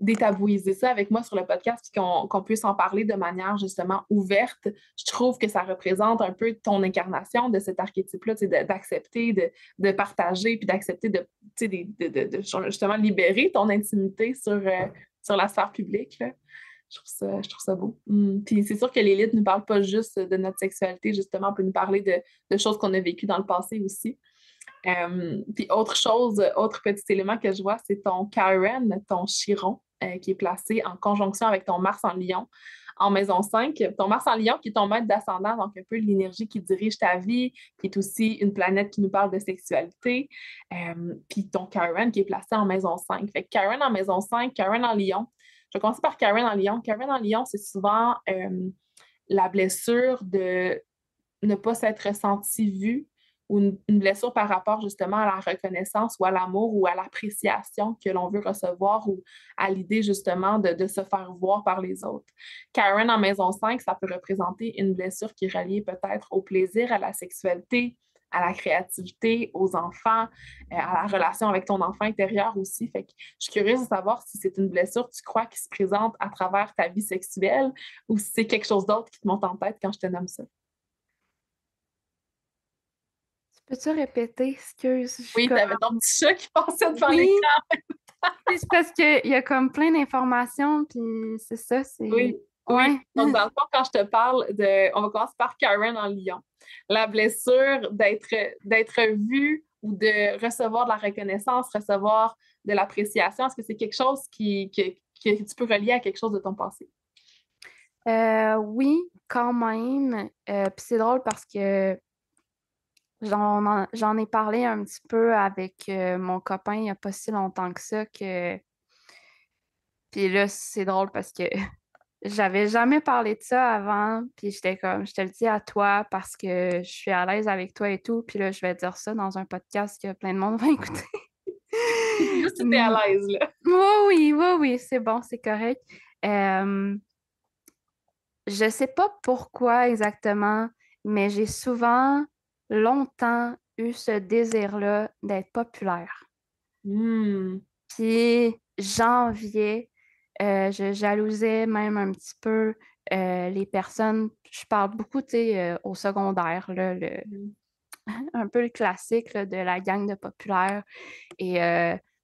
détabouiser ça avec moi sur le podcast, puis qu'on puisse en parler de manière justement ouverte. Je trouve que ça représente un peu ton incarnation de cet archétype-là, tu sais, d'accepter, de partager, puis d'accepter de, tu sais, de justement libérer ton intimité sur la sphère publique, là. Je trouve ça beau. Puis c'est sûr que l'élite ne nous parle pas juste de notre sexualité, justement, on peut nous parler de choses qu'on a vécues dans le passé aussi. Puis autre chose, autre petit élément que je vois, c'est ton Chiron, ton Chiron, qui est placé en conjonction avec ton Mars en Lion en maison 5. Ton Mars en Lion qui est ton maître d'ascendant, donc un peu l'énergie qui dirige ta vie, qui est aussi une planète qui nous parle de sexualité. Puis ton Chiron qui est placé en maison 5. Fait que Chiron en maison 5, Chiron en Lion. Je vais commencer par Chiron en Lion. Chiron en Lion, c'est souvent la blessure de ne pas s'être senti vue ou une blessure par rapport justement à la reconnaissance ou à l'amour ou à l'appréciation que l'on veut recevoir ou à l'idée justement de se faire voir par les autres. Karen en maison 5, ça peut représenter une blessure qui est reliée peut-être au plaisir, à la sexualité, à la créativité, aux enfants, à la relation avec ton enfant intérieur aussi. Fait que je suis curieuse de savoir si c'est une blessure, tu crois, qui se présente à travers ta vie sexuelle ou si c'est quelque chose d'autre qui te monte en tête quand je te nomme ça. Peux-tu répéter? Excuse, je suis Oui, comme... t'avais ton petit chat qui passait devant Oui, l'écran. c'est parce qu'il y a comme plein d'informations, puis c'est ça, Oui, c'est... oui. Ouais. Donc, dans le fond, quand je te parle de... On va commencer par Karen en Lyon. La blessure d'être vue ou de recevoir de la reconnaissance, recevoir de l'appréciation, est-ce que c'est quelque chose que tu peux relier à quelque chose de ton passé? Oui, quand même. Puis c'est drôle parce que j'en ai parlé un petit peu avec mon copain il n'y a pas si longtemps que ça que... Puis là, c'est drôle parce que j'avais jamais parlé de ça avant, puis j'étais comme, je te le dis à toi parce que je suis à l'aise avec toi et tout, puis là, je vais dire ça dans un podcast que plein de monde va écouter. Juste si t'es à Mm. l'aise, là. Oui, c'est bon, c'est correct. Euh, je sais pas pourquoi exactement, mais j'ai souvent, longtemps eu ce désir-là d'être populaire. Hmm. Puis j'enviais, je jalousais même un petit peu les personnes. Je parle beaucoup, tu sais, au secondaire, là, un peu le classique là, de la gang de populaires. Et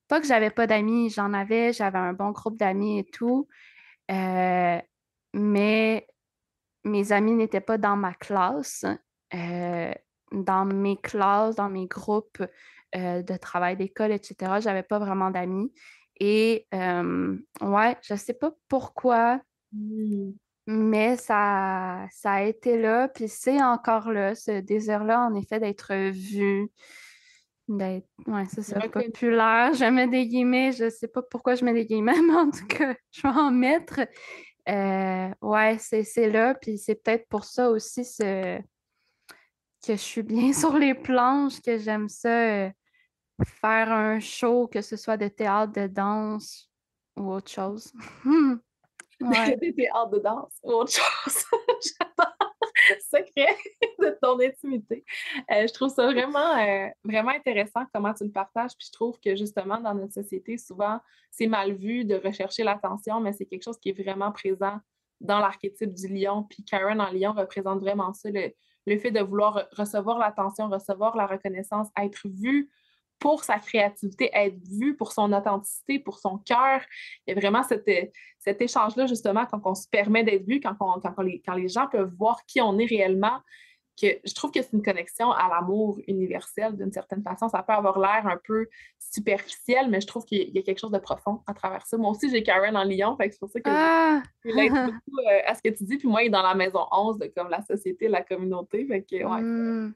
pas que j'avais pas d'amis, j'avais un bon groupe d'amis et tout. Euh, mais mes amis n'étaient pas dans ma classe. Euh, dans mes classes, dans mes groupes de travail d'école, etc., j'avais pas vraiment d'amis. Et ouais, je sais pas pourquoi, Hmm. mais ça a été là, puis c'est encore là, ce désir-là, en effet, d'être vu, d'être, ouais, c'est ça, Reconnu. populaire. Je mets des guillemets, je sais pas pourquoi je mets des guillemets, mais en tout cas, je vais en mettre. Ouais, c'est là, puis c'est peut-être pour ça aussi que je suis bien sur les planches, que j'aime ça, faire un show, que ce soit de théâtre, de danse ou autre chose. Ouais. tes hâtes de danse ou autre chose. J'adore secret de ton intimité. Je trouve ça vraiment intéressant comment tu le partages. Puis je trouve que justement, dans notre société, souvent, c'est mal vu de rechercher l'attention, mais c'est quelque chose qui est vraiment présent dans l'archétype du lion. Puis Karen en lion représente vraiment ça, le fait de vouloir recevoir l'attention, recevoir la reconnaissance, être vu pour sa créativité, être vu pour son authenticité, pour son cœur. Il y a vraiment cet échange-là, justement, quand on se permet d'être vu, quand les gens peuvent voir qui on est réellement, que je trouve que c'est une connexion à l'amour universel d'une certaine façon. Ça peut avoir l'air un peu superficiel, mais je trouve qu'il y a quelque chose de profond à travers ça. Moi aussi, j'ai Karen en Lyon, fait que c'est pour ça que Ah! je relate beaucoup à ce que tu dis. Puis moi, il est dans la maison 11 de comme la société, la communauté. Fait que, ouais. Mmh.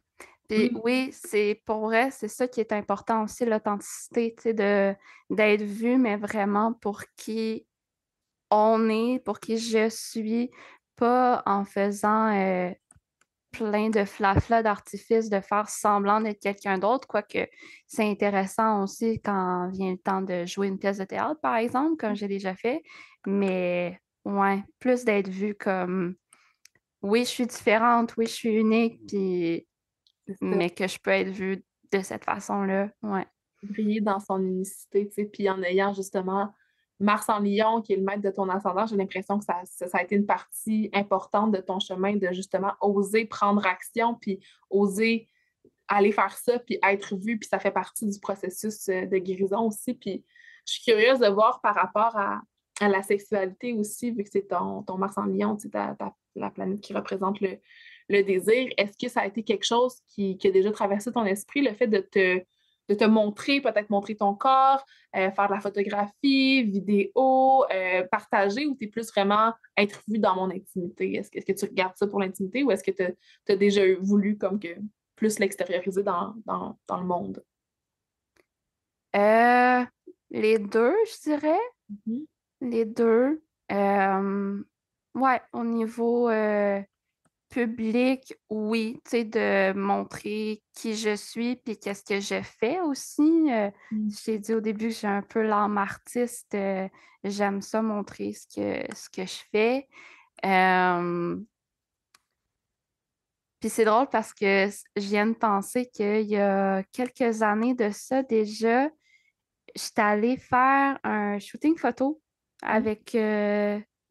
Puis oui, c'est pour vrai, c'est ça qui est important aussi, l'authenticité, tu sais, d'être vu, mais vraiment pour qui on est, pour qui je suis, pas en faisant plein de flafla d'artifices, de faire semblant d'être quelqu'un d'autre, quoique c'est intéressant aussi quand vient le temps de jouer une pièce de théâtre, par exemple, comme j'ai déjà fait. Mais ouais, plus d'être vue comme oui, je suis différente, oui, je suis unique, puis C'est ça. mais que je peux être vue de cette façon-là. Ouais. Briller dans son unicité, tu sais, puis en ayant justement Mars en Lion, qui est le maître de ton ascendant, j'ai l'impression que ça a été une partie importante de ton chemin de justement oser prendre action, puis oser aller faire ça, puis être vu, puis ça fait partie du processus de guérison aussi. Puis je suis curieuse de voir par rapport à la sexualité aussi, vu que c'est ton Mars en Lion, tu sais, la planète qui représente le désir. Est-ce que ça a été quelque chose qui a déjà traversé ton esprit, le fait de te montrer, peut-être montrer ton corps, faire de la photographie, vidéo, partager, ou tu es plus vraiment être vu dans mon intimité? Est-ce que tu regardes ça pour l'intimité ou est-ce que tu as déjà voulu comme que plus l'extérioriser dans le monde? Euh, les deux, je dirais. Mhm. Les deux. Ouais, au niveau public, oui, tu sais, de montrer qui je suis puis qu'est-ce que je fais aussi. Mm. Je t'ai dit au début que j'ai un peu l'âme artiste. J'aime ça montrer ce que je fais. Euh, Puis c'est drôle parce que je viens de penser qu'il y a quelques années de ça déjà, j'étais allée faire un shooting photo Mm. avec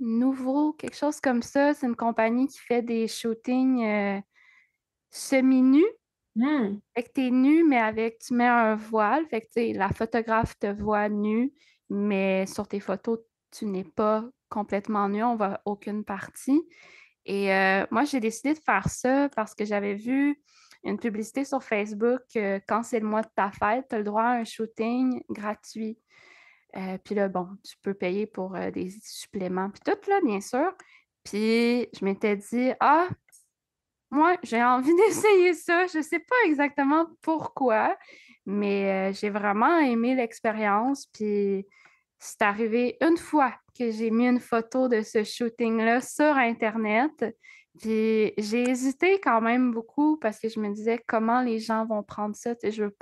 Nouveau, quelque chose comme ça. C'est une compagnie qui fait des shootings semi-nus. Mm. Fait que t'es nu, mais tu mets un voile. Fait que, tu sais, la photographe te voit nu, mais sur tes photos, tu n'es pas complètement nu. On voit aucune partie. Et moi, j'ai décidé de faire ça parce que j'avais vu une publicité sur Facebook quand c'est le mois de ta fête, tu as le droit à un shooting gratuit. Puis là, bon, tu peux payer pour des suppléments, puis tout, là, bien sûr. Puis je m'étais dit, ah, moi, j'ai envie d'essayer ça. Je sais pas exactement pourquoi, mais j'ai vraiment aimé l'expérience. Puis c'est arrivé une fois que j'ai mis une photo de ce shooting-là sur Internet. Puis j'ai hésité quand même beaucoup parce que je me disais comment les gens vont prendre ça. Tu sais,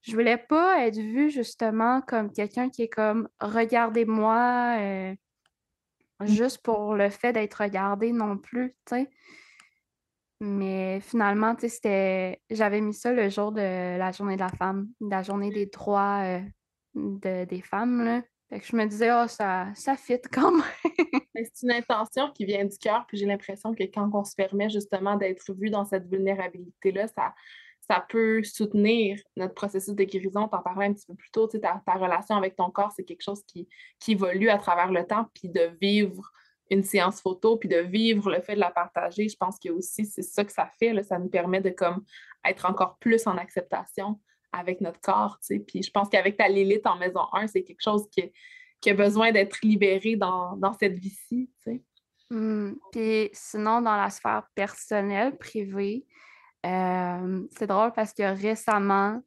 je voulais pas être vue justement comme quelqu'un qui est comme regardez-moi juste pour le fait d'être regardé non plus, tu sais. Mais finalement, tu sais, j'avais mis ça le jour de la journée de la femme, de la journée des droits des femmes, là. Fait que je me disais, oh, ça fit quand même. Mais c'est une intention qui vient du cœur, puis j'ai l'impression que quand on se permet justement d'être vu dans cette vulnérabilité-là, ça peut soutenir notre processus de guérison. T'en parlais un petit peu plus tôt, tu sais, ta relation avec ton corps, c'est quelque chose qui évolue à travers le temps, puis de vivre une séance photo, puis de vivre le fait de la partager, je pense que aussi c'est ça que ça fait, là, ça nous permet de comme être encore plus en acceptation avec notre corps, tu sais. Puis je pense qu'avec ta Lilith en maison 1, c'est quelque chose qui a besoin d'être libéré dans cette vie-ci, tu sais. Puis sinon, dans la sphère personnelle, privée, c'est drôle parce que récemment,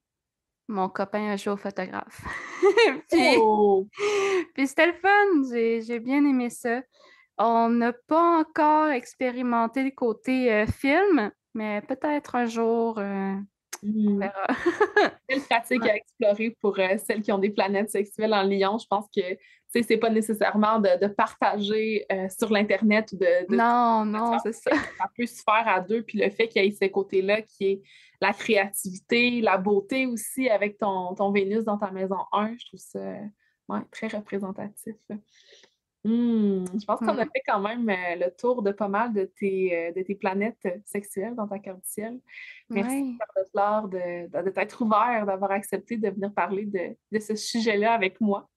mon copain a joué au photographe. Puis, Oh! puis c'était le fun, j'ai bien aimé ça. On n'a pas encore expérimenté le côté film, mais peut-être un jour, On Mhm. verra. Belle pratique Ouais. à explorer pour celles qui ont des planètes sexuelles en lion. Je pense que c'est pas nécessairement de partager sur l'Internet ou de Non, non, c'est ça. ça peut se faire à deux. Puis le fait qu'il y ait ce côté-là qui est la créativité, la beauté aussi avec ton Vénus dans ta maison 1, je trouve ça ouais, très représentatif. Je pense qu'on a Mm. fait quand même le tour de pas mal de tes planètes sexuelles dans ta carte du ciel. Merci, Ouais. Charlotte Laure, de t'être ouvert, d'avoir accepté de venir parler de ce sujet-là avec moi.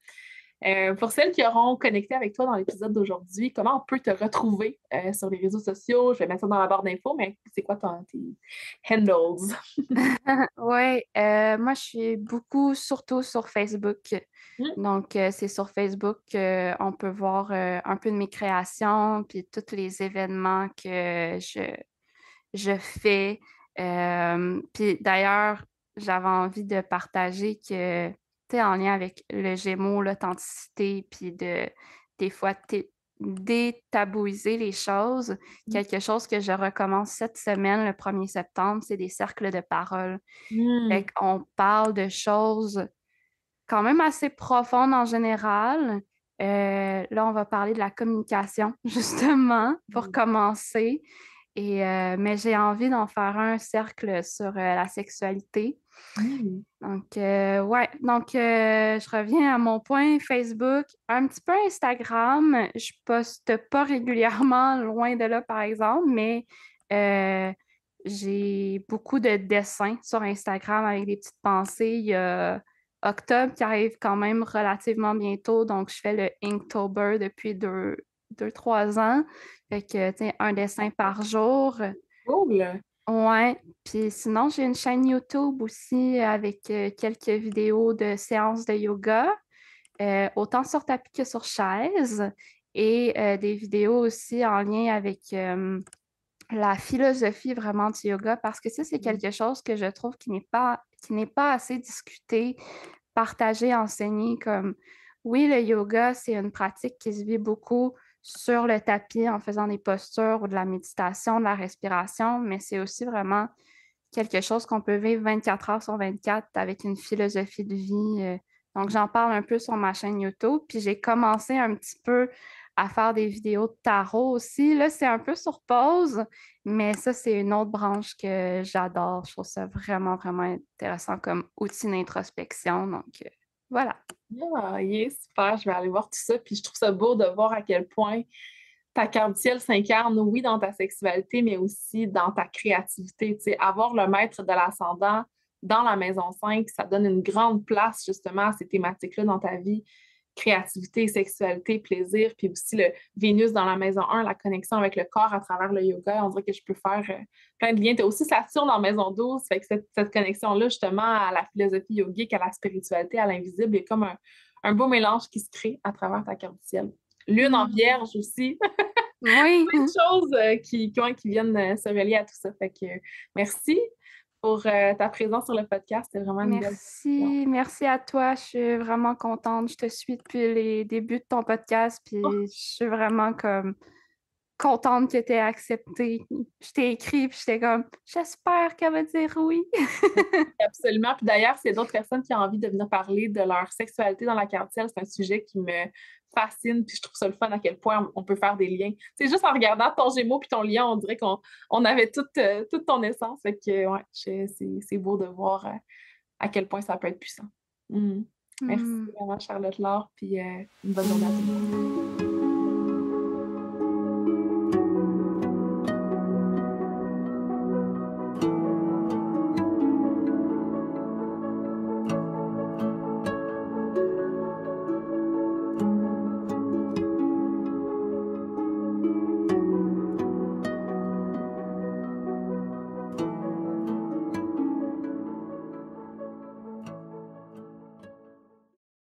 Pour celles qui auront connecté avec toi dans l'épisode d'aujourd'hui, comment on peut te retrouver sur les réseaux sociaux? Je vais mettre ça dans la barre d'infos, mais c'est quoi tes handles? Ouais, moi, je suis beaucoup, surtout sur Facebook. Mm. Donc, c'est sur Facebook qu'on peut voir un peu de mes créations, puis tous les événements que je fais. Puis d'ailleurs, j'avais envie de partager que, tu sais, en lien avec le Gémeaux, l'authenticité, puis des fois, détabouiser les choses. Quelque chose que je recommence cette semaine, le 1er septembre, c'est des cercles de parole. Fait Mm. qu'on parle de choses quand même assez profondes en général. Là, on va parler de la communication, justement, pour commencer. Mais j'ai envie d'en faire un cercle sur la sexualité. Mm. Donc, ouais. Donc, je reviens à mon point Facebook. Un petit peu Instagram. Je poste pas régulièrement, loin de là, par exemple, mais j'ai beaucoup de dessins sur Instagram avec des petites pensées. Il y a octobre qui arrive quand même relativement bientôt. Donc, je fais le Inktober depuis deux, 3 ans. Fait que, tu sais, un dessin par jour. Cool! Ouais, puis sinon, j'ai une chaîne YouTube aussi avec quelques vidéos de séances de yoga, autant sur tapis que sur chaise, et des vidéos aussi en lien avec la philosophie vraiment du yoga, parce que ça, c'est quelque chose que je trouve qui n'est pas assez discuté, partagé, enseigné, comme oui, le yoga, c'est une pratique qui se vit beaucoup sur le tapis en faisant des postures ou de la méditation, de la respiration, mais c'est aussi vraiment quelque chose qu'on peut vivre 24 heures sur 24 avec une philosophie de vie. Donc, j'en parle un peu sur ma chaîne YouTube. Puis, j'ai commencé un petit peu à faire des vidéos de tarot aussi. Là, c'est un peu sur pause, mais ça, c'est une autre branche que j'adore. Je trouve ça vraiment, vraiment intéressant comme outil d'introspection. Donc, voilà. Ah, yeah, super, je vais aller voir tout ça. Puis je trouve ça beau de voir à quel point ta carte du ciel s'incarne, oui, dans ta sexualité, mais aussi dans ta créativité. Tu sais, avoir le maître de l'ascendant dans la maison 5, ça donne une grande place justement à ces thématiques-là dans ta vie. Créativité, sexualité, plaisir, puis aussi le Vénus dans la maison 1, la connexion avec le corps à travers le yoga. On dirait que je peux faire plein de liens. Tu as aussi Saturne dans maison 12, fait que cette connexion-là, justement, à la philosophie yogique, à la spiritualité, à l'invisible, il y a comme un beau mélange qui se crée à travers ta carte du ciel. Lune en vierge aussi. Oui. Plein de choses qui viennent se relier à tout ça. Fait que merci pour ta présence sur le podcast. C'était vraiment une belle discussion. Merci, merci à toi. Je suis vraiment contente. Je te suis depuis les débuts de ton podcast, puis je suis vraiment comme contente que tu aies accepté. Je t'ai écrit, puis j'étais comme, j'espère qu'elle va dire oui. Absolument. Puis d'ailleurs, s'il y a d'autres personnes qui ont envie de venir parler de leur sexualité dans la carte ciel, c'est un sujet qui me fascine. Puis je trouve ça le fun à quel point on peut faire des liens. C'est juste en regardant ton Gémeaux puis ton Lion, on dirait qu'on avait toute ton essence. Fait que ouais, c'est beau de voir à quel point ça peut être puissant. Mm. Merci Hmm. vraiment, Charlotte Laure, puis une bonne journée à tous.